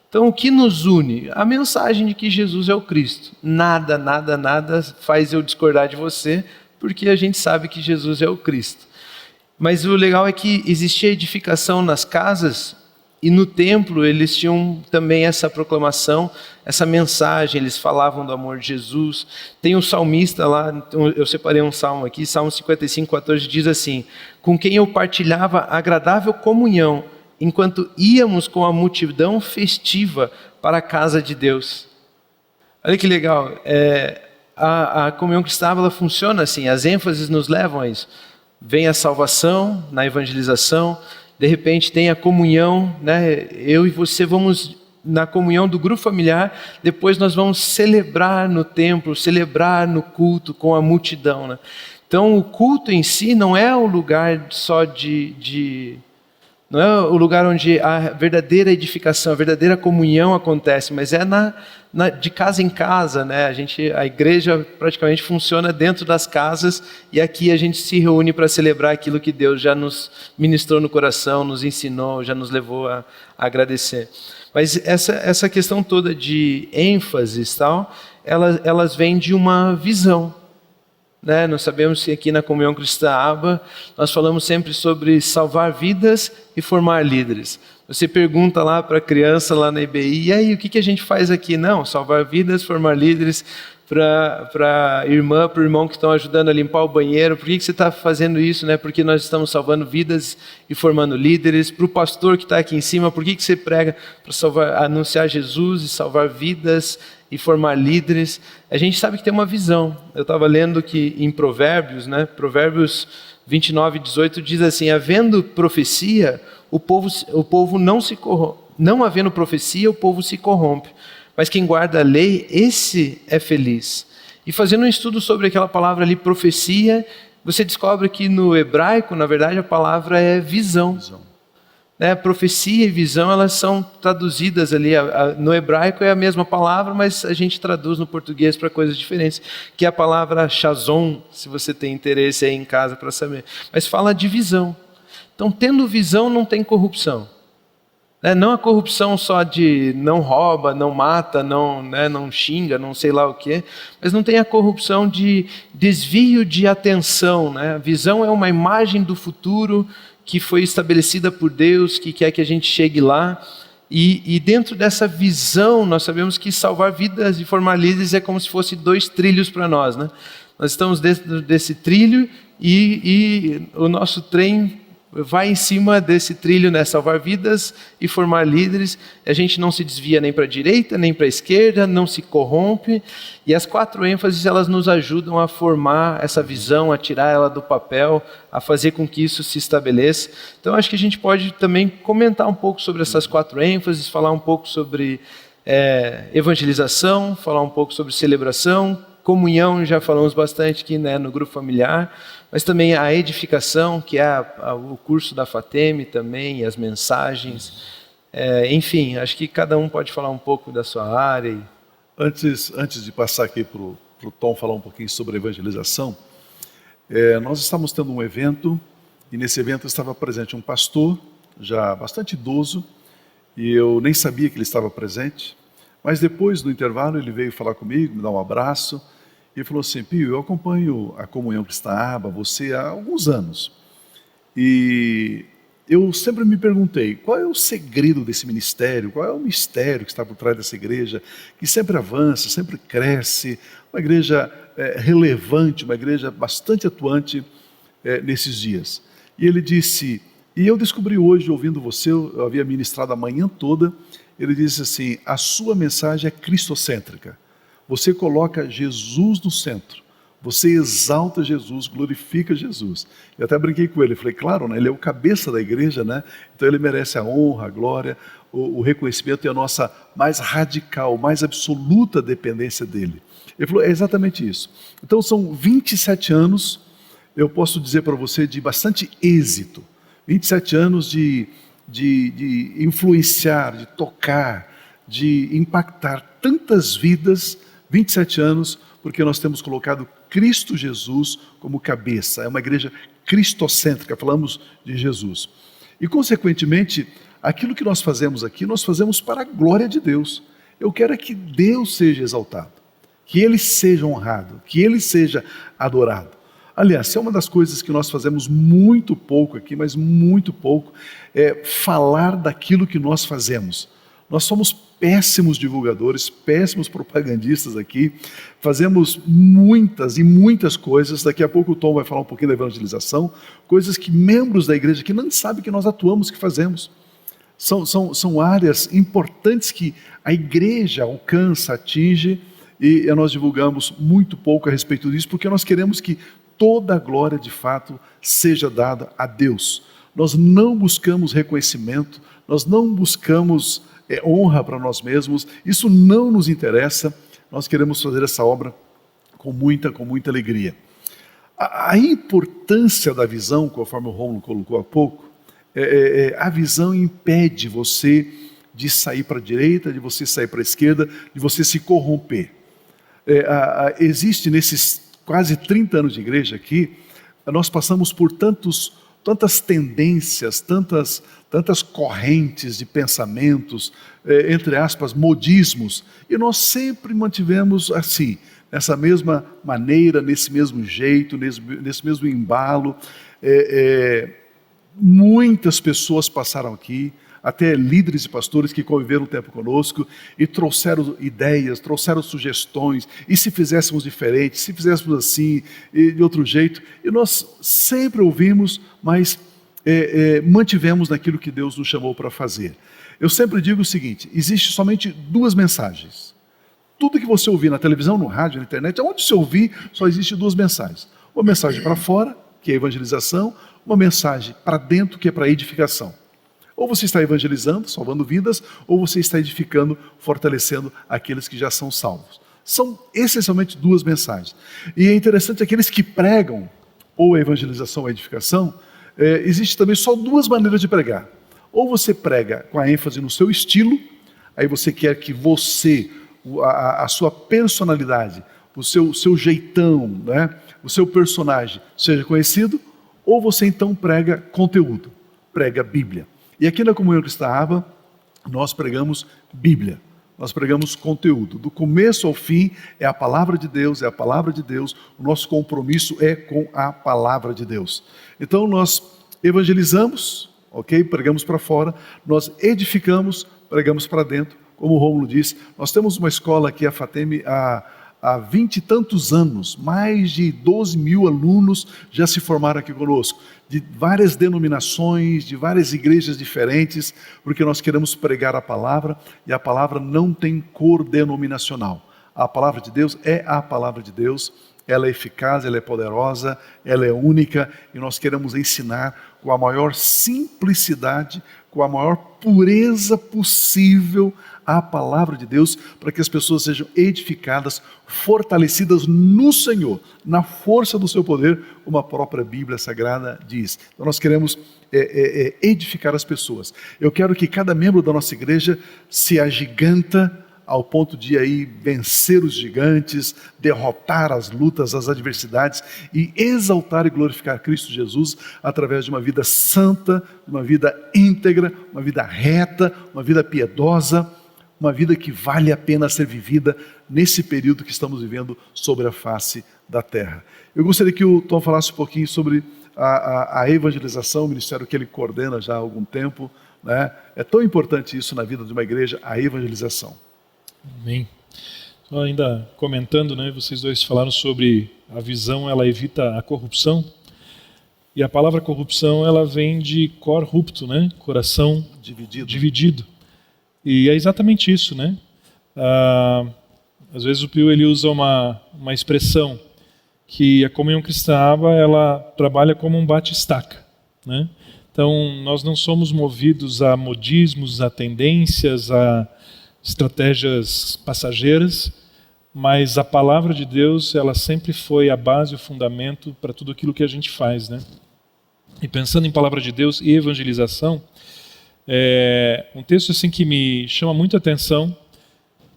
Então, o que nos une? A mensagem de que Jesus é o Cristo. Nada faz eu discordar de você, porque a gente sabe que Jesus é o Cristo. Mas o legal é que existia edificação nas casas, e no templo eles tinham também essa proclamação, essa mensagem, eles falavam do amor de Jesus. Tem um salmista lá, eu separei um salmo aqui, Salmo 55:14, diz assim, com quem eu partilhava agradável comunhão, enquanto íamos com a multidão festiva para a casa de Deus. Olha que legal, a comunhão cristã ela funciona assim, as ênfases nos levam a isso. Vem a salvação na evangelização, de repente tem a comunhão, né? Eu e você vamos na comunhão do grupo familiar, depois nós vamos celebrar no templo, celebrar no culto com a multidão. Né? Então o culto em si não é o lugar só não é o lugar onde a verdadeira edificação, a verdadeira comunhão acontece, mas é de casa em casa, né? A igreja praticamente funciona dentro das casas e aqui a gente se reúne para celebrar aquilo que Deus já nos ministrou no coração, nos ensinou, já nos levou a agradecer. Mas essa questão toda de ênfases, tal, elas vêm de uma visão. Né? Nós sabemos que aqui na Comunhão Cristã Aba, nós falamos sempre sobre salvar vidas e formar líderes. Você pergunta lá para a criança lá na IBI, e aí, o que a gente faz aqui? Não, salvar vidas, formar líderes, para a irmã, para o irmão que estão ajudando a limpar o banheiro. Por que você está fazendo isso? Né? Porque nós estamos salvando vidas e formando líderes. Para o pastor que está aqui em cima, por que você prega? Para anunciar Jesus e salvar vidas e formar líderes. A gente sabe que tem uma visão. Eu estava lendo que em Provérbios, né? Provérbios 29:18 diz assim, havendo profecia, o povo não se corrompe. Não havendo profecia, o povo se corrompe. mas quem guarda a lei, esse é feliz. E fazendo um estudo sobre aquela palavra ali, profecia, você descobre que no hebraico, na verdade, a palavra é visão. Profecia e visão, elas são traduzidas ali, no hebraico é a mesma palavra, mas a gente traduz no português para coisas diferentes, que é a palavra chazon, se você tem interesse aí em casa para saber. Mas fala de visão. Então, tendo visão, não tem corrupção. Não a corrupção só de não rouba, não mata, não xinga, não sei lá o quê, mas não tem a corrupção de desvio de atenção. A visão é uma imagem do futuro que foi estabelecida por Deus, que quer que a gente chegue lá. E dentro dessa visão, nós sabemos que salvar vidas e formar líderes é como se fosse 2 trilhos para nós. Nós estamos dentro desse trilho e o nosso trem vai em cima desse trilho, salvar vidas e formar líderes. A gente não se desvia nem para a direita, nem para a esquerda, não se corrompe. E as 4 ênfases, elas nos ajudam a formar essa visão, a tirar ela do papel, a fazer com que isso se estabeleça. Então, acho que a gente pode também comentar um pouco sobre essas 4 ênfases, falar um pouco sobre evangelização, falar um pouco sobre celebração, comunhão, já falamos bastante aqui no grupo familiar, mas também a edificação, que é o curso da FATEM também, as mensagens. Enfim, acho que cada um pode falar um pouco da sua área. Antes de passar aqui para o Tom falar um pouquinho sobre a evangelização, nós estávamos tendo um evento, e nesse evento estava presente um pastor, já bastante idoso, e eu nem sabia que ele estava presente, mas depois, no intervalo, ele veio falar comigo, me dar um abraço, e falou assim: Pio, eu acompanho a Comunhão Cristã Aba, você há alguns anos, e eu sempre me perguntei, qual é o segredo desse ministério, qual é o mistério que está por trás dessa igreja, que sempre avança, sempre cresce, uma igreja relevante, uma igreja bastante atuante nesses dias. E ele disse, e eu descobri hoje, ouvindo você, eu havia ministrado a manhã toda, ele disse assim: a sua mensagem é cristocêntrica. Você coloca Jesus no centro. Você exalta Jesus, glorifica Jesus. Eu até brinquei com ele, falei, claro, ele é o cabeça da igreja, então ele merece a honra, a glória, o reconhecimento e a nossa mais radical, mais absoluta dependência dele. Ele falou, é exatamente isso. Então são 27 anos, eu posso dizer para você, de bastante êxito. 27 anos de influenciar, de tocar, de impactar tantas vidas, 27 anos, porque nós temos colocado Cristo Jesus como cabeça. É uma igreja cristocêntrica, falamos de Jesus. E, consequentemente, aquilo que nós fazemos aqui, nós fazemos para a glória de Deus. Eu quero é que Deus seja exaltado, que Ele seja honrado, que Ele seja adorado. Aliás, é uma das coisas que nós fazemos muito pouco aqui, mas muito pouco, é falar daquilo que nós fazemos. Nós somos péssimos divulgadores, péssimos propagandistas aqui, fazemos muitas e muitas coisas. Daqui a pouco o Tom vai falar um pouquinho da evangelização, coisas que membros da igreja que não sabem que nós atuamos, que fazemos. São áreas importantes que a igreja alcança, atinge, e nós divulgamos muito pouco a respeito disso, porque nós queremos que toda a glória de fato seja dada a Deus. Nós não buscamos reconhecimento, nós não buscamos honra para nós mesmos, isso não nos interessa, nós queremos fazer essa obra com muita alegria. A importância da visão, conforme o Rômulo colocou há pouco, a visão impede você de sair para a direita, de você sair para a esquerda, de você se corromper. Existe nesses quase 30 anos de igreja aqui, nós passamos por tantas tendências, tantas correntes de pensamentos, entre aspas, modismos, e nós sempre mantivemos assim, nessa mesma maneira, nesse mesmo jeito, nesse mesmo embalo. Muitas pessoas passaram aqui, até líderes e pastores que conviveram um tempo conosco e trouxeram ideias, trouxeram sugestões, e se fizéssemos diferente, se fizéssemos assim, e de outro jeito, e nós sempre ouvimos, mas mantivemos naquilo que Deus nos chamou para fazer. Eu sempre digo o seguinte, existe somente 2 mensagens. Tudo que você ouvir na televisão, no rádio, na internet, aonde você ouvir, só existe 2 mensagens. Uma mensagem para fora, que é a evangelização, uma mensagem para dentro, que é para a edificação. Ou você está evangelizando, salvando vidas, ou você está edificando, fortalecendo aqueles que já são salvos. São essencialmente duas mensagens. E é interessante, aqueles que pregam, ou a evangelização ou a edificação, existe também só duas maneiras de pregar. Ou você prega com a ênfase no seu estilo, aí você quer que você, a sua personalidade, o seu jeitão, né, o seu personagem seja conhecido, ou você então prega conteúdo, prega Bíblia. E aqui na Comunhão Cristã Aba, nós pregamos Bíblia, nós pregamos conteúdo. Do começo ao fim é a palavra de Deus, o nosso compromisso é com a palavra de Deus. Então nós evangelizamos, ok? Pregamos para fora, nós edificamos, pregamos para dentro. Como o Rômulo disse, nós temos uma escola aqui, a FATEM, há 20 e tantos anos, mais de 12 mil alunos já se formaram aqui conosco, de várias denominações, de várias igrejas diferentes, porque nós queremos pregar a palavra, e a palavra não tem cor denominacional. A palavra de Deus é a palavra de Deus, ela é eficaz, ela é poderosa, ela é única, e nós queremos ensinar com a maior simplicidade, com a maior pureza possível a palavra de Deus, para que as pessoas sejam edificadas, fortalecidas no Senhor, na força do seu poder, como a própria Bíblia Sagrada diz. Então nós queremos edificar as pessoas. Eu quero que cada membro da nossa igreja se agiganta ao ponto de aí vencer os gigantes, derrotar as lutas, as adversidades e exaltar e glorificar Cristo Jesus através de uma vida santa, uma vida íntegra, uma vida reta, uma vida piedosa, uma vida que vale a pena ser vivida nesse período que estamos vivendo sobre a face da terra. Eu gostaria que o Tom falasse um pouquinho sobre a evangelização, o ministério que ele coordena já há algum tempo, né? É tão importante isso na vida de uma igreja, a evangelização. Amém. Só ainda comentando, né, vocês dois falaram sobre a visão, ela evita a corrupção. E a palavra corrupção, ela vem de cor rupto, né? Coração dividido. E é exatamente isso, né? Às vezes o Pio ele usa uma expressão que a Comunhão Cristã Aba, ela trabalha como um bate-estaca, né? Então nós não somos movidos a modismos, a tendências, a estratégias passageiras, mas a palavra de Deus, ela sempre foi a base, o fundamento para tudo aquilo que a gente faz, né? E pensando em palavra de Deus e evangelização, um texto assim que me chama muito a atenção,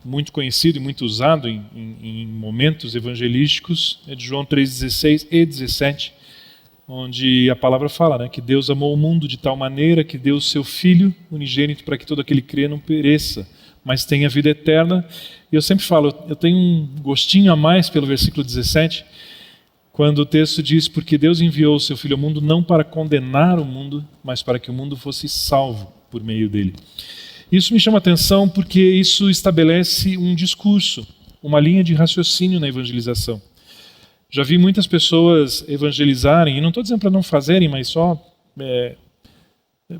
muito conhecido e muito usado em momentos evangelísticos, é de João 3,16 e 17, onde a palavra fala, né, que Deus amou o mundo de tal maneira que deu o seu Filho unigênito para que todo aquele que crê não pereça, mas tenha vida eterna. E eu sempre falo, eu tenho um gostinho a mais pelo versículo 17, quando o texto diz, porque Deus enviou o seu Filho ao mundo não para condenar o mundo, mas para que o mundo fosse salvo por meio dele. Isso me chama a atenção porque isso estabelece um discurso, uma linha de raciocínio na evangelização. Já vi muitas pessoas evangelizarem, e não estou dizendo para não fazerem, mas só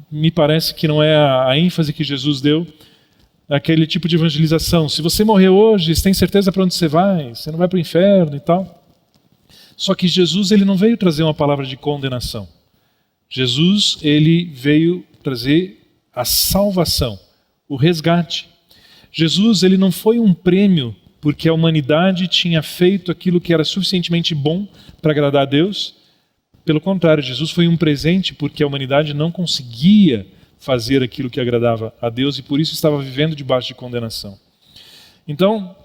me parece que não é a ênfase que Jesus deu, aquele tipo de evangelização. Se você morrer hoje, você tem certeza para onde você não vai para o inferno e tal. Só que Jesus ele não veio trazer uma palavra de condenação. Jesus ele veio trazer a salvação, o resgate. Jesus ele não foi um prêmio porque a humanidade tinha feito aquilo que era suficientemente bom para agradar a Deus. Pelo contrário, Jesus foi um presente porque a humanidade não conseguia fazer aquilo que agradava a Deus e por isso estava vivendo debaixo de condenação. Então,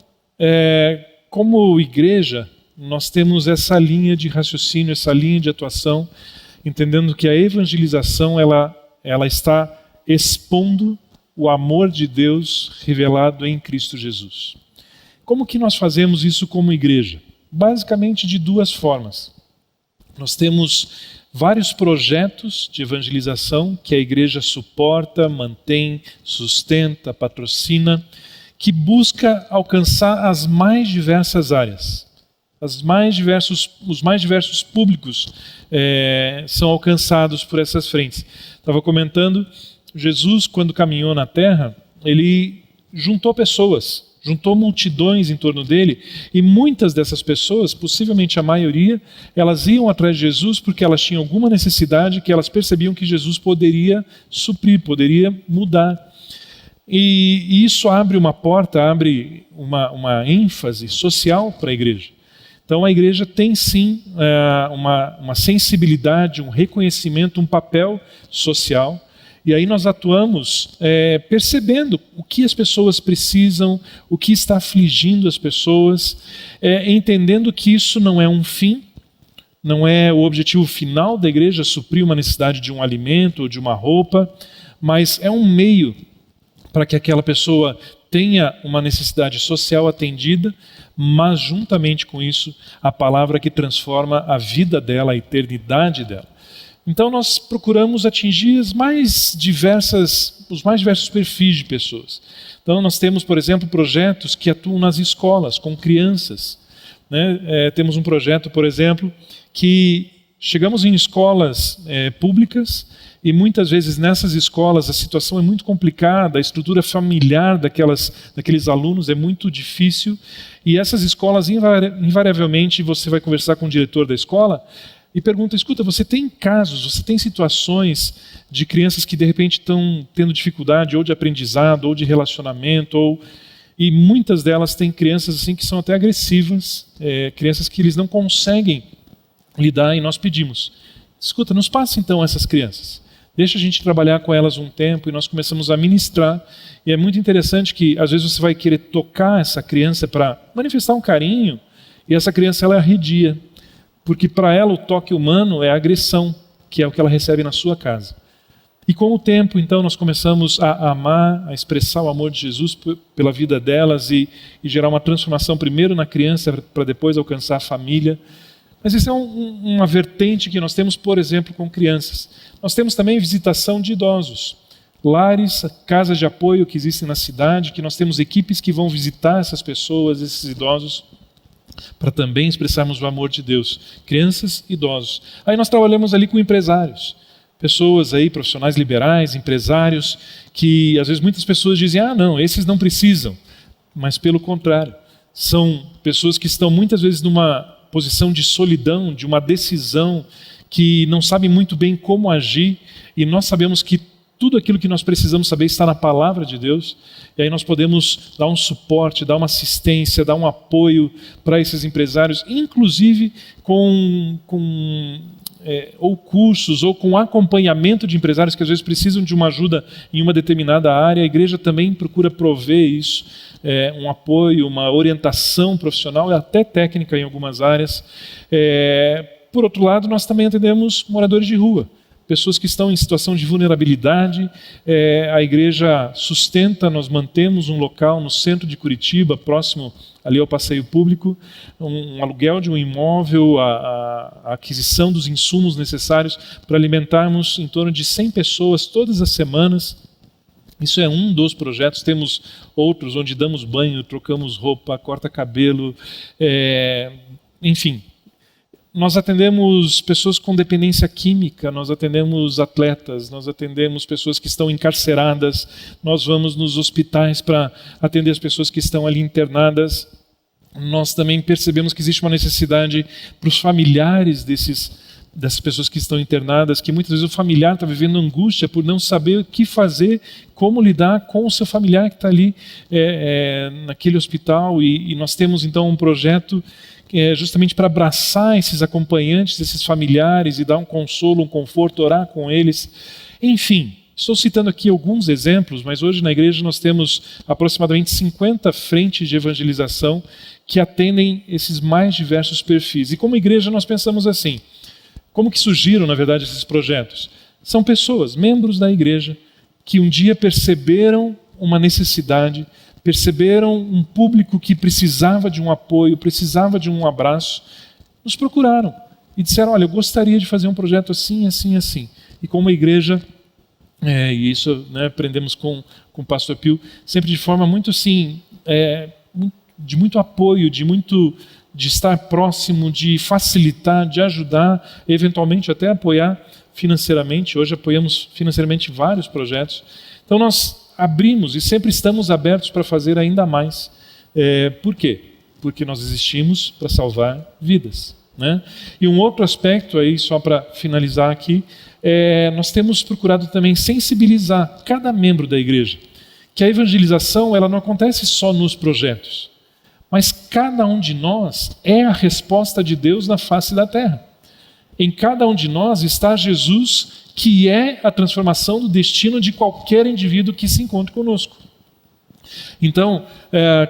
como igreja, nós temos essa linha de raciocínio, essa linha de atuação, entendendo que a evangelização ela está expondo o amor de Deus revelado em Cristo Jesus. Como que nós fazemos isso como igreja? Basicamente de duas formas. Nós temos vários projetos de evangelização que a igreja suporta, mantém, sustenta, patrocina, que busca alcançar as mais diversas áreas. Os mais diversos públicos são alcançados por essas frentes. Estava comentando, Jesus, quando caminhou na terra, ele juntou pessoas juntou multidões em torno dele, e muitas dessas pessoas, possivelmente a maioria, elas iam atrás de Jesus porque elas tinham alguma necessidade que elas percebiam que Jesus poderia suprir, poderia mudar. E isso abre uma porta, abre uma ênfase social para a igreja. Então a igreja tem sim uma sensibilidade, um reconhecimento, um papel social. E aí nós atuamos percebendo o que as pessoas precisam, o que está afligindo as pessoas, entendendo que isso não é um fim, não é o objetivo final da igreja, suprir uma necessidade de um alimento ou de uma roupa, mas é um meio para que aquela pessoa tenha uma necessidade social atendida, mas juntamente com isso, a palavra que transforma a vida dela, a eternidade dela. Então nós procuramos atingir os mais diversos perfis de pessoas. Então nós temos, por exemplo, projetos que atuam nas escolas, com crianças. Temos um projeto, por exemplo, que chegamos em escolas públicas e muitas vezes nessas escolas a situação é muito complicada, a estrutura familiar daqueles alunos é muito difícil, e essas escolas, invariavelmente, você vai conversar com o diretor da escola e pergunta: escuta, você tem casos, você tem situações de crianças que de repente estão tendo dificuldade ou de aprendizado ou de relacionamento, e muitas delas têm crianças assim que são até agressivas, crianças que eles não conseguem lidar, e nós pedimos: escuta, nos passa então essas crianças, deixa a gente trabalhar com elas um tempo, e nós começamos a ministrar. E é muito interessante que às vezes você vai querer tocar essa criança para manifestar um carinho, e essa criança ela arredia, porque para ela o toque humano é a agressão, que é o que ela recebe na sua casa. E com o tempo, então, nós começamos a amar, a expressar o amor de Jesus pela vida delas e gerar uma transformação primeiro na criança para depois alcançar a família. Mas isso é uma vertente que nós temos, por exemplo, com crianças. Nós temos também visitação de idosos. Lares, casas de apoio que existem na cidade, que nós temos equipes que vão visitar essas pessoas, esses idosos, para também expressarmos o amor de Deus. Crianças, idosos. Aí nós trabalhamos ali com empresários. Pessoas aí, profissionais liberais, empresários, que às vezes muitas pessoas dizem: ah, não, esses não precisam. Mas pelo contrário, são pessoas que estão muitas vezes numa posição de solidão, de uma decisão, que não sabem muito bem como agir, e nós sabemos que tudo aquilo que nós precisamos saber está na palavra de Deus, e aí nós podemos dar um suporte, dar uma assistência, dar um apoio para esses empresários, inclusive ou cursos, ou com acompanhamento de empresários que às vezes precisam de uma ajuda em uma determinada área. A igreja também procura prover isso, um apoio, uma orientação profissional e até técnica em algumas áreas. Por outro lado, nós também atendemos moradores de rua, pessoas que estão em situação de vulnerabilidade. A igreja sustenta, nós mantemos um local no centro de Curitiba, próximo ali ao passeio público, um aluguel de um imóvel, a aquisição dos insumos necessários para alimentarmos em torno de 100 pessoas todas as semanas. Isso é um dos projetos. Temos outros onde damos banho, trocamos roupa, corta cabelo, enfim. Nós atendemos pessoas com dependência química, nós atendemos atletas, nós atendemos pessoas que estão encarceradas, nós vamos nos hospitais para atender as pessoas que estão ali internadas. Nós também percebemos que existe uma necessidade para os familiares dessas pessoas que estão internadas, que muitas vezes o familiar está vivendo angústia por não saber o que fazer, como lidar com o seu familiar que está ali naquele hospital. E nós temos então um projeto justamente para abraçar esses acompanhantes, esses familiares, e dar um consolo, um conforto, orar com eles. Enfim, estou citando aqui alguns exemplos, mas hoje na igreja nós temos aproximadamente 50 frentes de evangelização que atendem esses mais diversos perfis. E como igreja nós pensamos assim: como que surgiram, na verdade, esses projetos? São pessoas, membros da igreja, que um dia perceberam uma necessidade, perceberam um público que precisava de um apoio, precisava de um abraço, nos procuraram e disseram: olha, eu gostaria de fazer um projeto assim, assim, assim. E como igreja, e isso aprendemos com o pastor Pio, sempre de forma muito assim, de muito apoio, de estar próximo, de facilitar, de ajudar, eventualmente até apoiar financeiramente. Hoje apoiamos financeiramente vários projetos. Então nós abrimos e sempre estamos abertos para fazer ainda mais. Por quê? Porque nós existimos para salvar vidas, né? E um outro aspecto aí, só para finalizar aqui, nós temos procurado também sensibilizar cada membro da igreja, que a evangelização ela não acontece só nos projetos, mas cada um de nós é a resposta de Deus na face da terra. Em cada um de nós está Jesus, que é a transformação do destino de qualquer indivíduo que se encontre conosco. Então,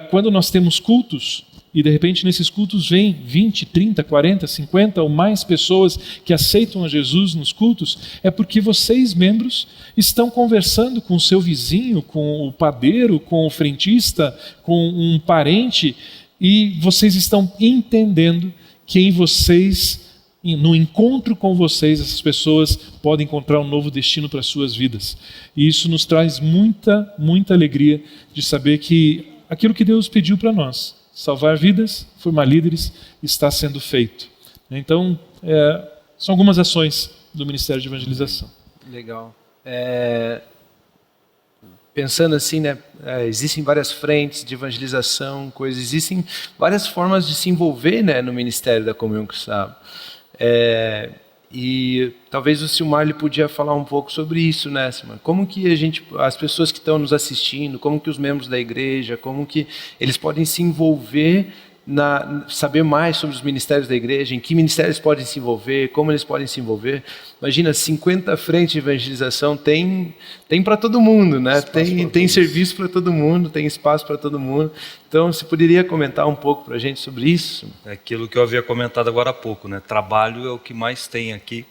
quando nós temos cultos, e de repente nesses cultos vem 20, 30, 40, 50 ou mais pessoas que aceitam a Jesus nos cultos, é porque vocês, membros, estão conversando com o seu vizinho, com o padeiro, com o frentista, com um parente, e vocês estão entendendo que em vocês, no encontro com vocês, essas pessoas podem encontrar um novo destino para as suas vidas. E isso nos traz muita, muita alegria de saber que aquilo que Deus pediu para nós, salvar vidas, formar líderes, está sendo feito. Então, são algumas ações do Ministério de Evangelização. Legal. Pensando assim, né, existem várias frentes de evangelização, existem várias formas de se envolver, né, no Ministério da Comunhão Cristã. E talvez o Silmar ele podia falar um pouco sobre isso, né, Silmar? Como que as pessoas que estão nos assistindo, como que os membros da igreja, como que eles podem se envolver, saber mais sobre os ministérios da igreja, em que ministérios podem se envolver, como eles podem se envolver. Imagina, 50 frentes de evangelização tem para todo mundo, né? Tem serviço para todo mundo, tem espaço para todo mundo. Então, você poderia comentar um pouco para a gente sobre isso? É aquilo que eu havia comentado agora há pouco, né? Trabalho é o que mais tem aqui,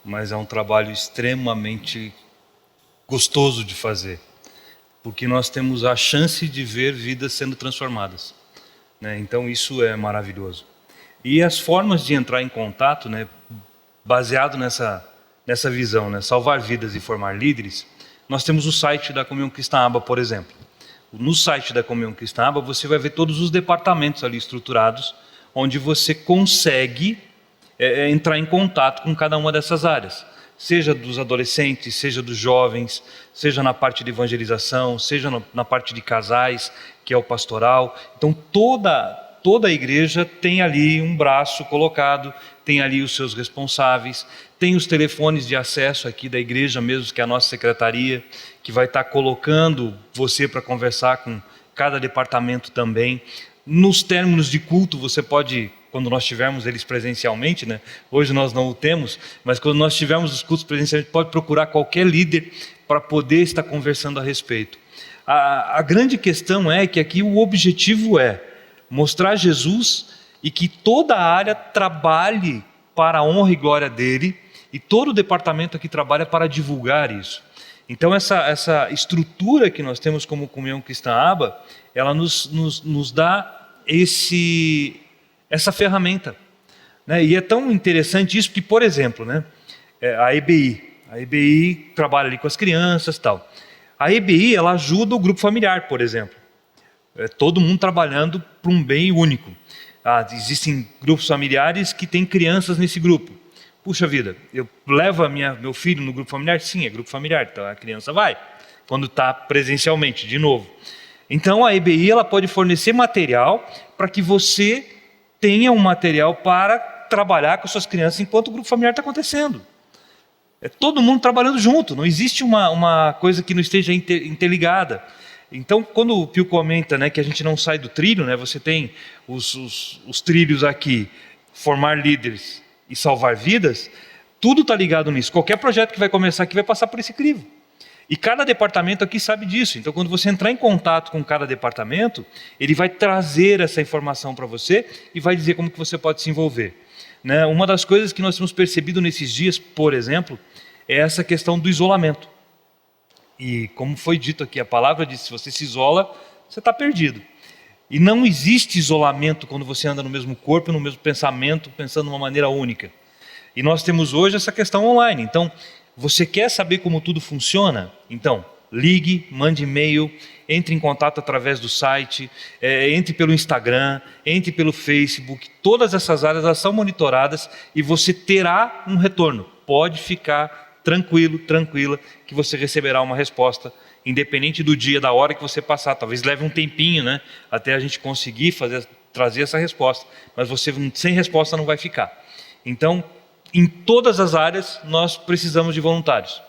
mas é um trabalho extremamente gostoso de fazer, porque nós temos a chance de ver vidas sendo transformadas, né? Então isso é maravilhoso. E as formas de entrar em contato, né, baseado nessa visão, né, salvar vidas e formar líderes, nós temos o site da Comunhão Cristã Aba, por exemplo. No site da Comunhão Cristã Aba, você vai ver todos os departamentos ali estruturados, onde você consegue entrar em contato com cada uma dessas áreas, seja dos adolescentes, seja dos jovens, seja na parte de evangelização, seja na parte de casais, que é o pastoral. Então toda a igreja tem ali um braço colocado, tem ali os seus responsáveis, tem os telefones de acesso aqui da igreja mesmo, que é a nossa secretaria, que vai estar colocando você para conversar com cada departamento também. Nos términos de culto, você pode, quando nós tivermos eles presencialmente, né? Hoje nós não o temos, mas quando nós tivermos os cultos presencialmente, pode procurar qualquer líder para poder estar conversando a respeito. A grande questão é que aqui o objetivo é mostrar Jesus e que toda a área trabalhe para a honra e glória dele, e todo o departamento aqui trabalha para divulgar isso. Então essa estrutura que nós temos como Comunhão Cristã Aba, ela nos dá essa ferramenta, né? E é tão interessante isso que, por exemplo, né, a EBI trabalha ali com as crianças e tal. A EBI ela ajuda o grupo familiar, por exemplo. Todo mundo trabalhando para um bem único. Existem grupos familiares que têm crianças nesse grupo. Puxa vida, eu levo meu filho no grupo familiar? Sim, é grupo familiar, então a criança vai, quando está presencialmente, de novo. Então a EBI ela pode fornecer material para que você tenha um material para trabalhar com suas crianças enquanto o grupo familiar está acontecendo. É todo mundo trabalhando junto, não existe uma coisa que não esteja interligada. Então, quando o Pio comenta, né, que a gente não sai do trilho, né, você tem os trilhos aqui, formar líderes e salvar vidas, tudo está ligado nisso. Qualquer projeto que vai começar aqui vai passar por esse crivo. E cada departamento aqui sabe disso. Então, quando você entrar em contato com cada departamento, ele vai trazer essa informação para você e vai dizer como que você pode se envolver. Né? Uma das coisas que nós temos percebido nesses dias, por exemplo, é essa questão do isolamento. E como foi dito aqui, a palavra diz, se você se isola, você está perdido. E não existe isolamento quando você anda no mesmo corpo, no mesmo pensamento, pensando de uma maneira única. E nós temos hoje essa questão online. Então, você quer saber como tudo funciona? Então, ligue, mande e-mail, entre em contato através do site, entre pelo Instagram, entre pelo Facebook. Todas essas áreas elas são monitoradas e você terá um retorno. Pode ficar tranquilo, tranquila, que você receberá uma resposta independente do dia, da hora que você passar. Talvez leve um tempinho, né, até a gente conseguir trazer essa resposta, mas você sem resposta não vai ficar. Então, em todas as áreas nós precisamos de voluntários.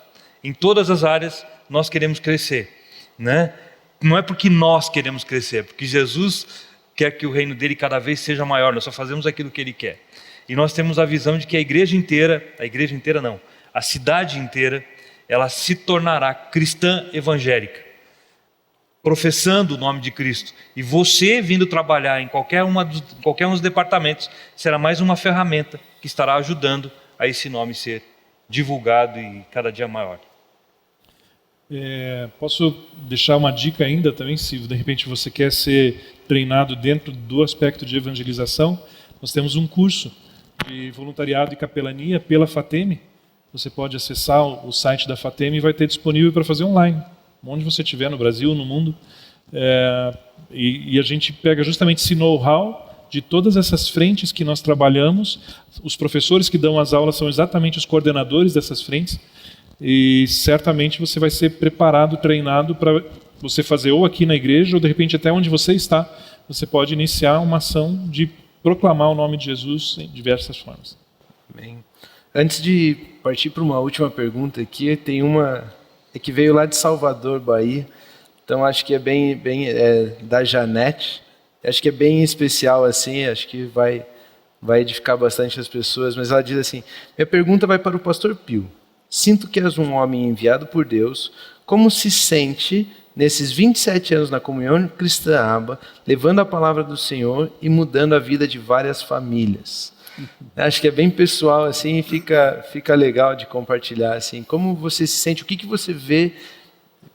Em todas as áreas nós queremos crescer, né? Não é porque nós queremos crescer, é porque Jesus quer que o reino dele cada vez seja maior. Nós só fazemos aquilo que ele quer. E nós temos a visão de que a cidade inteira, ela se tornará cristã evangélica, professando o nome de Cristo. E você vindo trabalhar em qualquer um dos departamentos, será mais uma ferramenta que estará ajudando a esse nome ser divulgado e cada dia maior. Posso deixar uma dica ainda também, se de repente você quer ser treinado dentro do aspecto de evangelização. Nós temos um curso de voluntariado e capelania pela FATEM. Você pode acessar o site da FATEM e vai ter disponível para fazer online, onde você estiver, no Brasil, no mundo. E a gente pega justamente esse know-how de todas essas frentes que nós trabalhamos. Os professores que dão as aulas são exatamente os coordenadores dessas frentes. E certamente você vai ser preparado, treinado para você fazer ou aqui na igreja, ou de repente até onde você está, você pode iniciar uma ação de proclamar o nome de Jesus em diversas formas. Bem, antes de partir para uma última pergunta aqui, tem uma que veio lá de Salvador, Bahia, então acho que é bem da Janete, acho que é bem especial assim, acho que vai edificar bastante as pessoas, mas ela diz assim: minha pergunta vai para o pastor Pio. Sinto que és um homem enviado por Deus. Como se sente nesses 27 anos na Comunhão Cristã Aba, levando a palavra do Senhor e mudando a vida de várias famílias? Acho que é bem pessoal assim, e fica legal de compartilhar assim. Como você se sente? O que você vê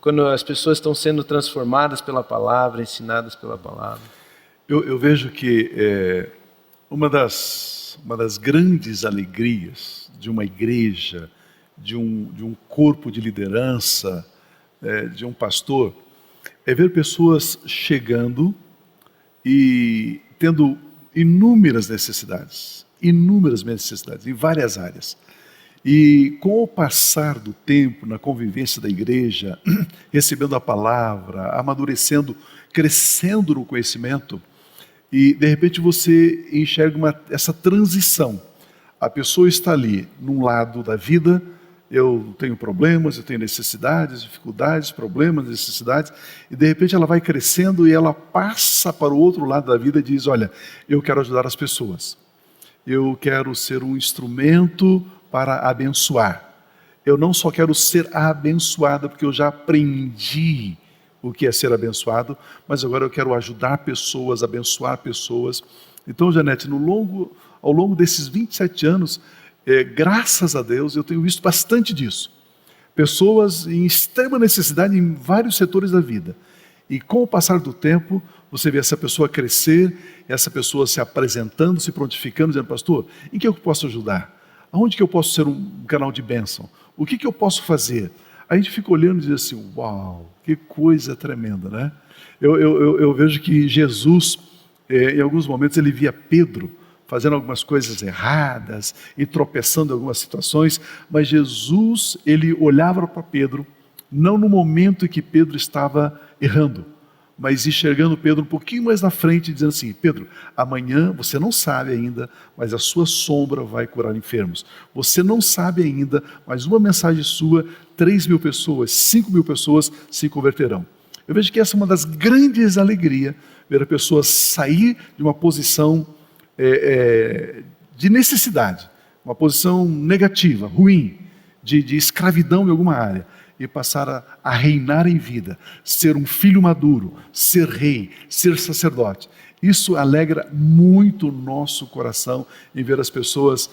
quando as pessoas estão sendo transformadas pela palavra, ensinadas pela palavra? Eu vejo que uma das grandes alegrias de uma igreja, de um corpo de liderança, de um pastor, é ver pessoas chegando e tendo inúmeras necessidades em várias áreas. E com o passar do tempo, na convivência da igreja, recebendo a palavra, amadurecendo, crescendo no conhecimento, e de repente você enxerga essa transição. A pessoa está ali, num lado da vida, eu tenho problemas, eu tenho necessidades, dificuldades, problemas, necessidades, e de repente ela vai crescendo e ela passa para o outro lado da vida e diz: olha, eu quero ajudar as pessoas, eu quero ser um instrumento para abençoar. Eu não só quero ser abençoada, porque eu já aprendi o que é ser abençoado, mas agora eu quero ajudar pessoas, abençoar pessoas. Então, Janete, ao longo desses 27 anos, graças a Deus, eu tenho visto bastante disso. Pessoas em extrema necessidade em vários setores da vida. E com o passar do tempo, você vê essa pessoa crescer, essa pessoa se apresentando, se prontificando, dizendo: pastor, em que eu posso ajudar? Aonde que eu posso ser um canal de bênção? O que eu posso fazer? A gente fica olhando e diz assim: uau, que coisa tremenda, né? Eu vejo que Jesus, em alguns momentos, ele via Pedro fazendo algumas coisas erradas e tropeçando em algumas situações, mas Jesus, ele olhava para Pedro, não no momento em que Pedro estava errando, mas enxergando Pedro um pouquinho mais na frente, dizendo assim: Pedro, amanhã você não sabe ainda, mas a sua sombra vai curar enfermos. Você não sabe ainda, mas uma mensagem sua, 3.000 pessoas, 5.000 pessoas se converterão. Eu vejo que essa é uma das grandes alegrias, ver a pessoa sair de uma posição de necessidade, uma posição negativa, ruim, de escravidão em alguma área, e passar a reinar em vida, ser um filho maduro, ser rei, ser sacerdote. Isso alegra muito o nosso coração, em ver as pessoas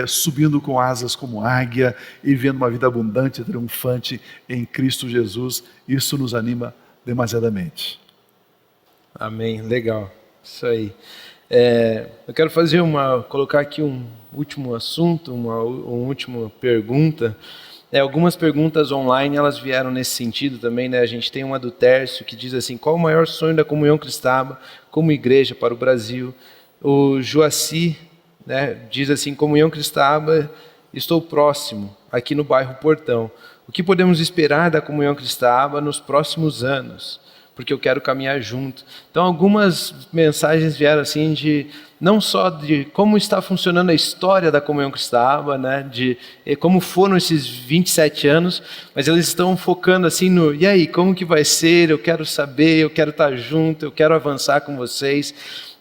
subindo com asas como águia e vivendo uma vida abundante e triunfante em Cristo Jesus. Isso nos anima demasiadamente. Amém, legal, isso aí. Eu quero colocar aqui um último assunto, uma última pergunta. Algumas perguntas online, elas vieram nesse sentido também, né? A gente tem uma do Tércio que diz assim: qual o maior sonho da Comunhão Cristã Aba como igreja para o Brasil? O Joaci, né, diz assim: Comunhão Cristã Aba, estou próximo, aqui no bairro Portão. O que podemos esperar da Comunhão Cristã Aba nos próximos anos? Porque eu quero caminhar junto. Então, algumas mensagens vieram assim de não só de como está funcionando a história da Comunhão Cristã Aba, né, de como foram esses 27 anos, mas eles estão focando assim no, e aí, como que vai ser? Eu quero saber, eu quero estar junto, eu quero avançar com vocês.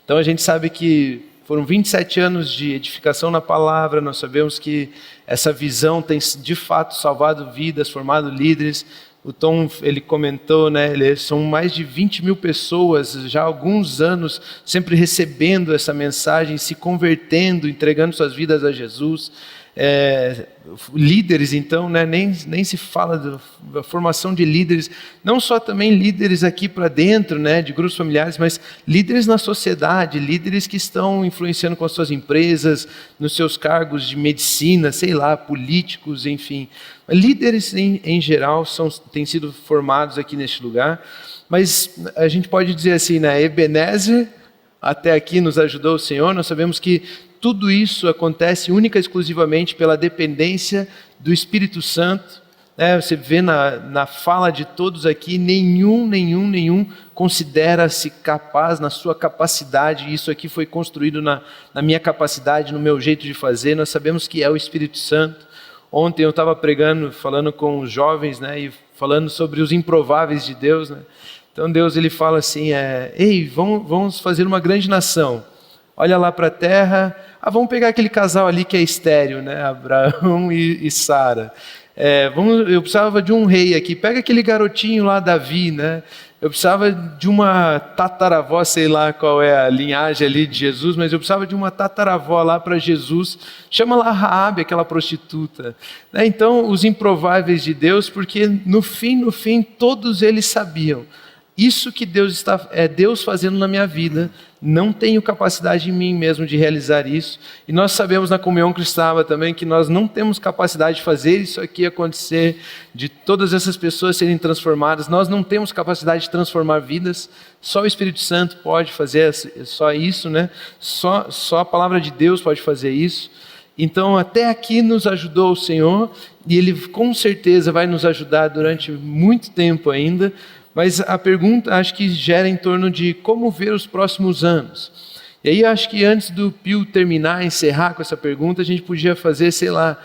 Então, a gente sabe que foram 27 anos de edificação na palavra, nós sabemos que essa visão tem de fato salvado vidas, formado líderes. O Tom, ele comentou, né, são mais de 20 mil pessoas já há alguns anos sempre recebendo essa mensagem, se convertendo, entregando suas vidas a Jesus. Líderes, então, né, nem se fala da formação de líderes, não só também líderes aqui para dentro, né, de grupos familiares, mas líderes na sociedade, líderes que estão influenciando com as suas empresas, nos seus cargos de medicina, sei lá, políticos, enfim. Líderes em geral têm sido formados aqui neste lugar, mas a gente pode dizer assim, né, Ebenezer, até aqui nos ajudou o Senhor, nós sabemos que tudo isso acontece única e exclusivamente pela dependência do Espírito Santo. Você vê na fala de todos aqui, nenhum considera-se capaz na sua capacidade. Isso aqui foi construído na minha capacidade, no meu jeito de fazer. Nós sabemos que é o Espírito Santo. Ontem eu estava pregando, falando com os jovens, né, e falando sobre os improváveis de Deus, né? Então Deus, ele fala assim, ei, vamos fazer uma grande nação. Olha lá para a terra, vamos pegar aquele casal ali que é estéril, né? Abraão e Sara. Eu precisava de um rei aqui, pega aquele garotinho lá, Davi, né? Eu precisava de uma tataravó, sei lá qual é a linhagem ali de Jesus, mas eu precisava de uma tataravó lá para Jesus. Chama lá Raabe, aquela prostituta. Então, os improváveis de Deus, porque no fim, todos eles sabiam. Isso que Deus fazendo na minha vida, não tenho capacidade em mim mesmo de realizar isso. E nós sabemos na Comunhão Cristã também que nós não temos capacidade de fazer isso aqui acontecer, de todas essas pessoas serem transformadas. Nós não temos capacidade de transformar vidas. Só o Espírito Santo pode fazer só isso, né? Só a palavra de Deus pode fazer isso. Então, até aqui nos ajudou o Senhor, e Ele com certeza vai nos ajudar durante muito tempo ainda. Mas a pergunta, acho que gera em torno de como ver os próximos anos. E aí, acho que antes do Pio terminar, encerrar com essa pergunta, a gente podia fazer, sei lá,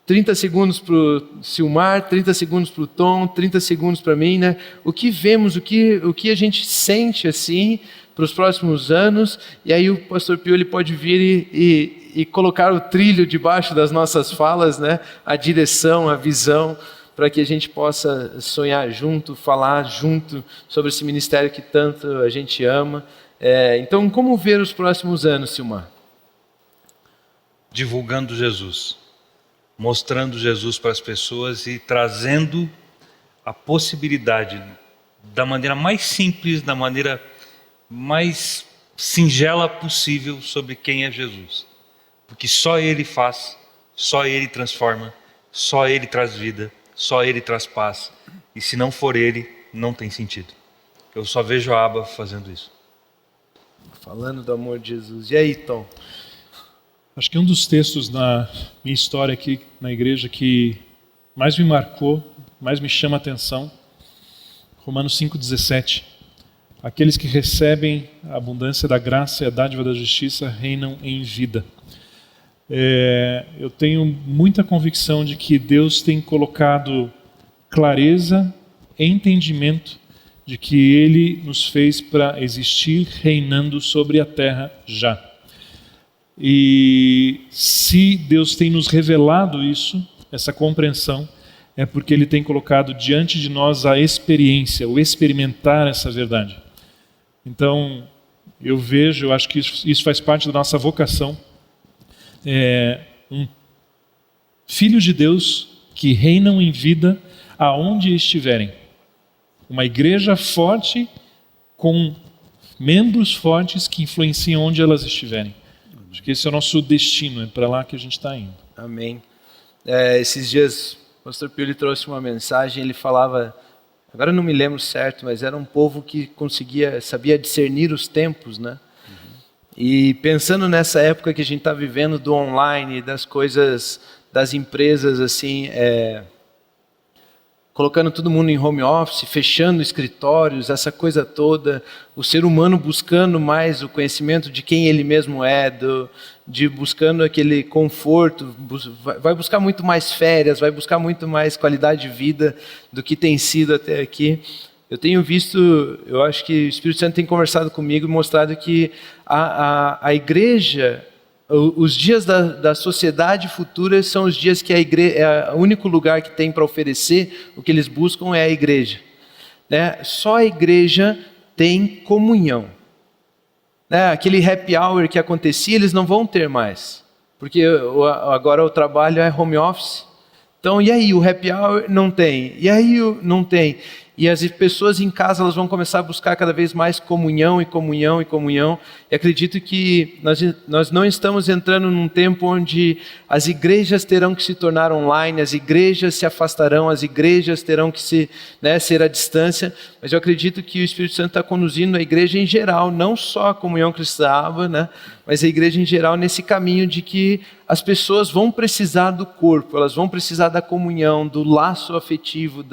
30 segundos para o Silmar, 30 segundos para o Tom, 30 segundos para mim, né? O que vemos, o que a gente sente assim para os próximos anos, e aí o pastor Pio ele pode vir e colocar o trilho debaixo das nossas falas, né? A direção, a visão, para que a gente possa sonhar junto, falar junto sobre esse ministério que tanto a gente ama. Então, como ver os próximos anos, Silmar? Divulgando Jesus, mostrando Jesus para as pessoas e trazendo a possibilidade, da maneira mais simples, da maneira mais singela possível, sobre quem é Jesus. Porque só Ele faz, só Ele transforma, só Ele traz vida, só Ele traz paz, e se não for Ele, não tem sentido. Eu só vejo a Aba fazendo isso. Falando do amor de Jesus. E aí, Tom? Acho que um dos textos na minha história aqui na igreja que mais me marcou, mais me chama a atenção, Romanos 5,17. Aqueles que recebem a abundância da graça e a dádiva da justiça reinam em vida. Eu tenho muita convicção de que Deus tem colocado clareza e entendimento de que Ele nos fez para existir reinando sobre a terra já. E se Deus tem nos revelado isso, essa compreensão, é porque Ele tem colocado diante de nós a experiência, o experimentar essa verdade. Então, eu acho que isso faz parte da nossa vocação. Um filho de Deus que reinam em vida aonde estiverem. Uma igreja forte com membros fortes que influenciam onde elas estiverem. Acho que esse é o nosso destino, é para lá que a gente está indo. Amém. Esses dias o pastor Pio trouxe uma mensagem, ele falava, agora eu não me lembro certo, mas era um povo que sabia discernir os tempos, né? E pensando nessa época que a gente está vivendo do online, das coisas, das empresas assim, colocando todo mundo em home office, fechando escritórios, essa coisa toda, o ser humano buscando mais o conhecimento de quem ele mesmo é, de buscando aquele conforto, vai buscar muito mais férias, vai buscar muito mais qualidade de vida do que tem sido até aqui. Eu tenho visto, eu acho que o Espírito Santo tem conversado comigo e mostrado que a igreja, os dias da sociedade futura são os dias que a igreja, é o único lugar que tem para oferecer, o que eles buscam é a igreja. Né? Só a igreja tem comunhão. Né? Aquele happy hour que acontecia, eles não vão ter mais, porque agora o trabalho é home office. Então, e aí, o happy hour não tem, e aí não tem. E as pessoas em casa elas vão começar a buscar cada vez mais comunhão e comunhão e comunhão. E acredito que nós não estamos entrando num tempo onde as igrejas terão que se tornar online, as igrejas se afastarão, as igrejas terão que ser à distância. Mas eu acredito que o Espírito Santo está conduzindo a igreja em geral, não só a Comunhão Cristã Aba, né, mas a igreja em geral nesse caminho de que as pessoas vão precisar do corpo, elas vão precisar da comunhão, do laço afetivo,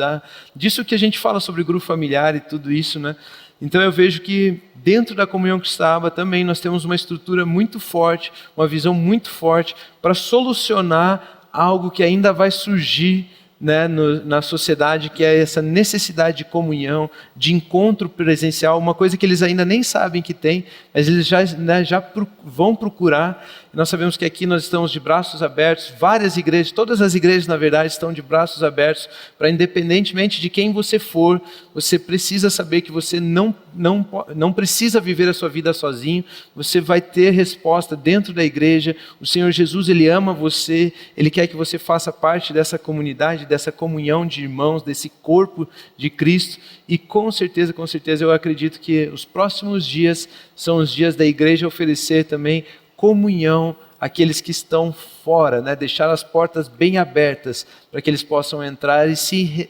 disso que a gente fala sobre grupo familiar e tudo isso, né? Então eu vejo que dentro da Comunhão Cristã Aba também nós temos uma estrutura muito forte, uma visão muito forte para solucionar algo que ainda vai surgir, né, na sociedade, que é essa necessidade de comunhão, de encontro presencial, uma coisa que eles ainda nem sabem que tem, mas eles já vão procurar. Nós sabemos que aqui nós estamos de braços abertos, várias igrejas, todas as igrejas na verdade estão de braços abertos para, independentemente de quem você for, você precisa saber que você não precisa viver a sua vida sozinho, você vai ter resposta dentro da igreja. O Senhor Jesus, Ele ama você, Ele quer que você faça parte dessa comunidade, dessa comunhão de irmãos, desse corpo de Cristo, e com certeza eu acredito que os próximos dias são os dias da igreja oferecer também comunhão àqueles que estão fora, né? Deixar as portas bem abertas para que eles possam entrar e se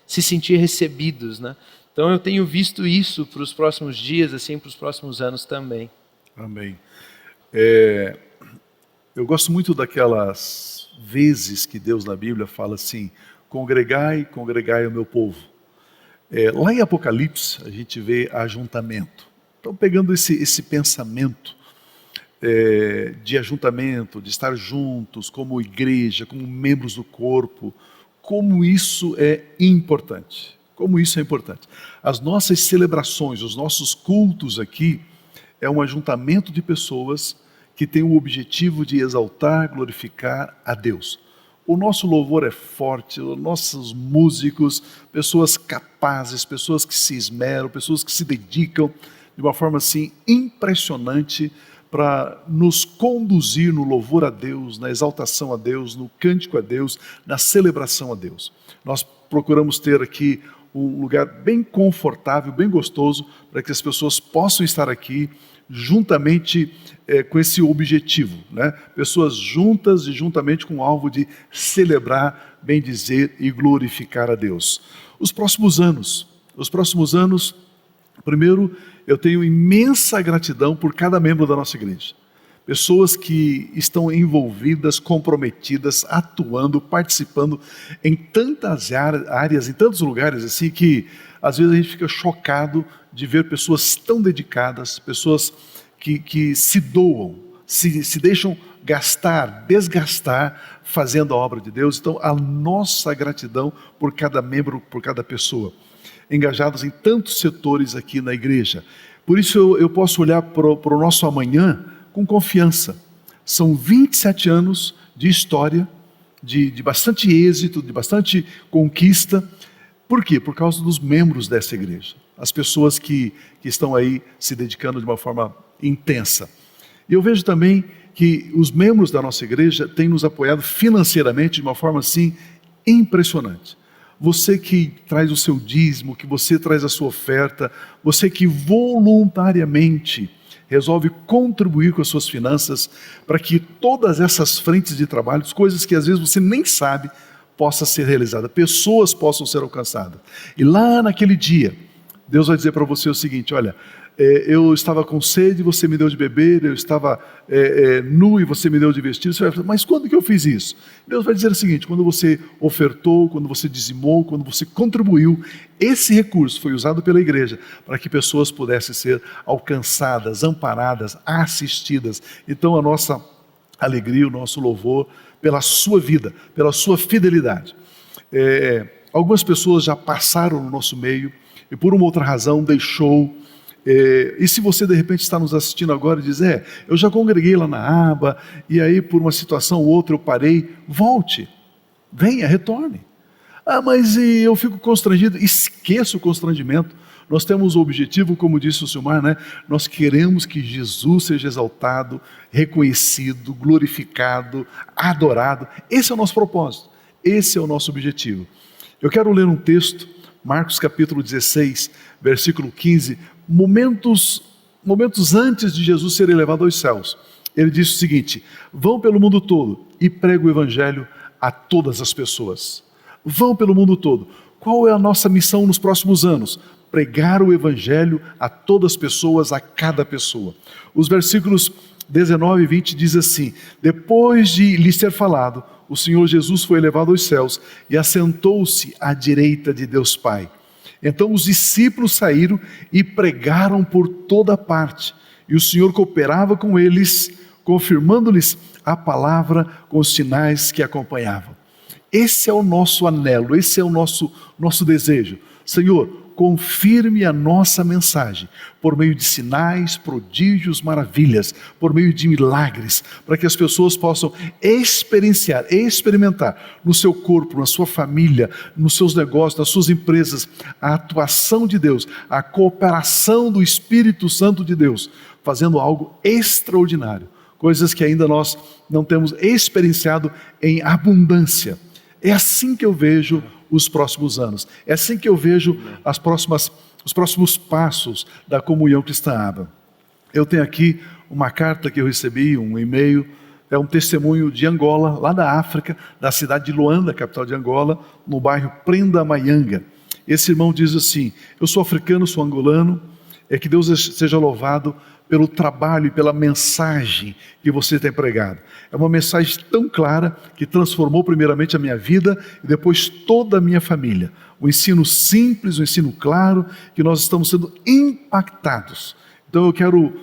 sentir recebidos, né? Então eu tenho visto isso para os próximos dias, assim, para os próximos anos também. Amém. Eu gosto muito daquelas vezes que Deus na Bíblia fala assim: congregai o meu povo. Lá em Apocalipse a gente vê ajuntamento. Então, pegando esse pensamento de ajuntamento, de estar juntos como igreja, como membros do corpo, como isso é importante. Como isso é importante. As nossas celebrações, os nossos cultos aqui, é um ajuntamento de pessoas que tem o objetivo de exaltar, glorificar a Deus. O nosso louvor é forte, os nossos músicos, pessoas capazes, pessoas que se esmeram, pessoas que se dedicam de uma forma assim impressionante para nos conduzir no louvor a Deus, na exaltação a Deus, no cântico a Deus, na celebração a Deus. Nós procuramos ter aqui um lugar bem confortável, bem gostoso, para que as pessoas possam estar aqui juntamente com esse objetivo, né? Pessoas juntas e juntamente com o alvo de celebrar, bendizer e glorificar a Deus. Os próximos anos, primeiro, eu tenho imensa gratidão por cada membro da nossa igreja. Pessoas que estão envolvidas, comprometidas, atuando, participando em tantas áreas, em tantos lugares assim, que às vezes a gente fica chocado de ver pessoas tão dedicadas, pessoas que se doam, se deixam desgastar, fazendo a obra de Deus. Então, a nossa gratidão por cada membro, por cada pessoa, engajados em tantos setores aqui na igreja. Por isso eu posso olhar para o nosso amanhã com confiança. São 27 anos de história, de bastante êxito, de bastante conquista. Por quê? Por causa dos membros dessa igreja. As pessoas que estão aí se dedicando de uma forma intensa. E eu vejo também que os membros da nossa igreja têm nos apoiado financeiramente de uma forma assim impressionante. Você que traz o seu dízimo, que você traz a sua oferta, você que voluntariamente resolve contribuir com as suas finanças para que todas essas frentes de trabalho, coisas que às vezes você nem sabe, possa ser realizada, pessoas possam ser alcançadas. E lá naquele dia, Deus vai dizer para você o seguinte: olha, eu estava com sede, você me deu de beber, eu estava nu e você me deu de vestir. Você vai falar, mas quando que eu fiz isso? Deus vai dizer o seguinte: quando você ofertou, quando você dizimou, quando você contribuiu, esse recurso foi usado pela igreja para que pessoas pudessem ser alcançadas, amparadas, assistidas. Então a nossa alegria, o nosso louvor pela sua vida, pela sua fidelidade. Algumas pessoas já passaram no nosso meio e por uma outra razão deixou. E se você de repente está nos assistindo agora e diz, eu já congreguei lá na aba, e aí por uma situação ou outra eu parei, volte, venha, retorne. Mas eu fico constrangido. Esqueça o constrangimento. Nós temos o objetivo, como disse o Silmar, né? Nós queremos que Jesus seja exaltado, reconhecido, glorificado, adorado. Esse é o nosso propósito, esse é o nosso objetivo. Eu quero ler um texto, Marcos capítulo 16, versículo 15, momentos antes de Jesus ser elevado aos céus. Ele disse o seguinte: vão pelo mundo todo e pregue o evangelho a todas as pessoas. Vão pelo mundo todo. Qual é a nossa missão nos próximos anos? Pregar o evangelho a todas as pessoas, a cada pessoa. Os versículos 19 e 20 diz assim: depois de lhes ter falado, o Senhor Jesus foi elevado aos céus e assentou-se à direita de Deus Pai. Então os discípulos saíram e pregaram por toda parte, e o Senhor cooperava com eles, confirmando-lhes a palavra com os sinais que acompanhavam. Esse é o nosso anelo, esse é o nosso desejo. Senhor, confirme a nossa mensagem por meio de sinais, prodígios, maravilhas, por meio de milagres, para que as pessoas possam experimentar no seu corpo, na sua família, nos seus negócios, nas suas empresas, a atuação de Deus, a cooperação do Espírito Santo de Deus, fazendo algo extraordinário, coisas que ainda nós não temos experienciado em abundância. É assim que eu vejo os próximos anos. É assim que eu vejo os próximos passos da Comunhão Cristã Aba. Eu tenho aqui uma carta que eu recebi, um e-mail, é um testemunho de Angola, lá da África, da cidade de Luanda, capital de Angola, no bairro Prenda-Mayanga. Esse irmão diz assim: eu sou africano, sou angolano, que Deus seja louvado pelo trabalho e pela mensagem que você tem pregado. É uma mensagem tão clara que transformou primeiramente a minha vida e depois toda a minha família. Um ensino simples, um ensino claro, que nós estamos sendo impactados. Então eu quero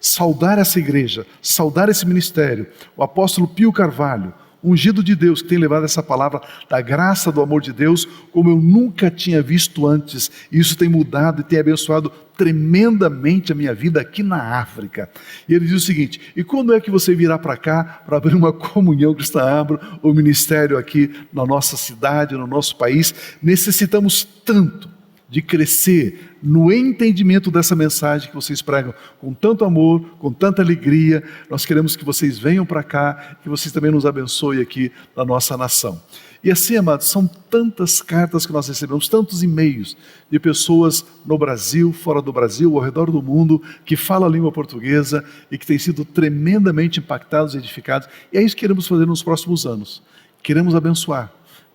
saudar essa igreja, saudar esse ministério, o apóstolo Pio Carvalho, ungido de Deus, que tem levado essa palavra da graça, do amor de Deus, como eu nunca tinha visto antes. E isso tem mudado e tem abençoado tremendamente a minha vida aqui na África. E ele diz o seguinte: e quando é que você virá para cá para abrir uma comunhão cristã Aba, o ministério aqui na nossa cidade, no nosso país? Necessitamos tanto de crescer no entendimento dessa mensagem que vocês pregam com tanto amor, com tanta alegria. Nós queremos que vocês venham para cá, que vocês também nos abençoem aqui na nossa nação. E assim, amados, são tantas cartas que nós recebemos, tantos e-mails de pessoas no Brasil, fora do Brasil, ao redor do mundo, que falam a língua portuguesa e que têm sido tremendamente impactados e edificados. E é isso que queremos fazer nos próximos anos. Queremos abençoar,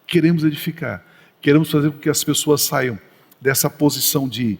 queremos edificar, queremos fazer com que as pessoas saiam dessa posição de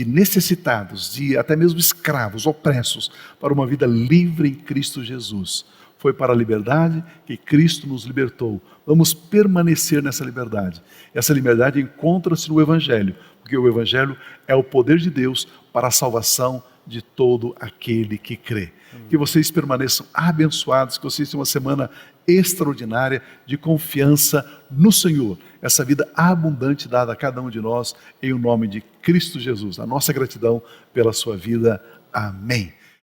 necessitados, de até mesmo escravos, opressos, para uma vida livre em Cristo Jesus. Foi para a liberdade que Cristo nos libertou. Vamos permanecer nessa liberdade. Essa liberdade encontra-se no Evangelho, porque o Evangelho é o poder de Deus para a salvação de todo aquele que crê. Que vocês permaneçam abençoados, que vocês tenham uma semana extraordinária de confiança no Senhor. Essa vida abundante dada a cada um de nós, em o nome de Cristo Jesus. A nossa gratidão pela sua vida. Amém.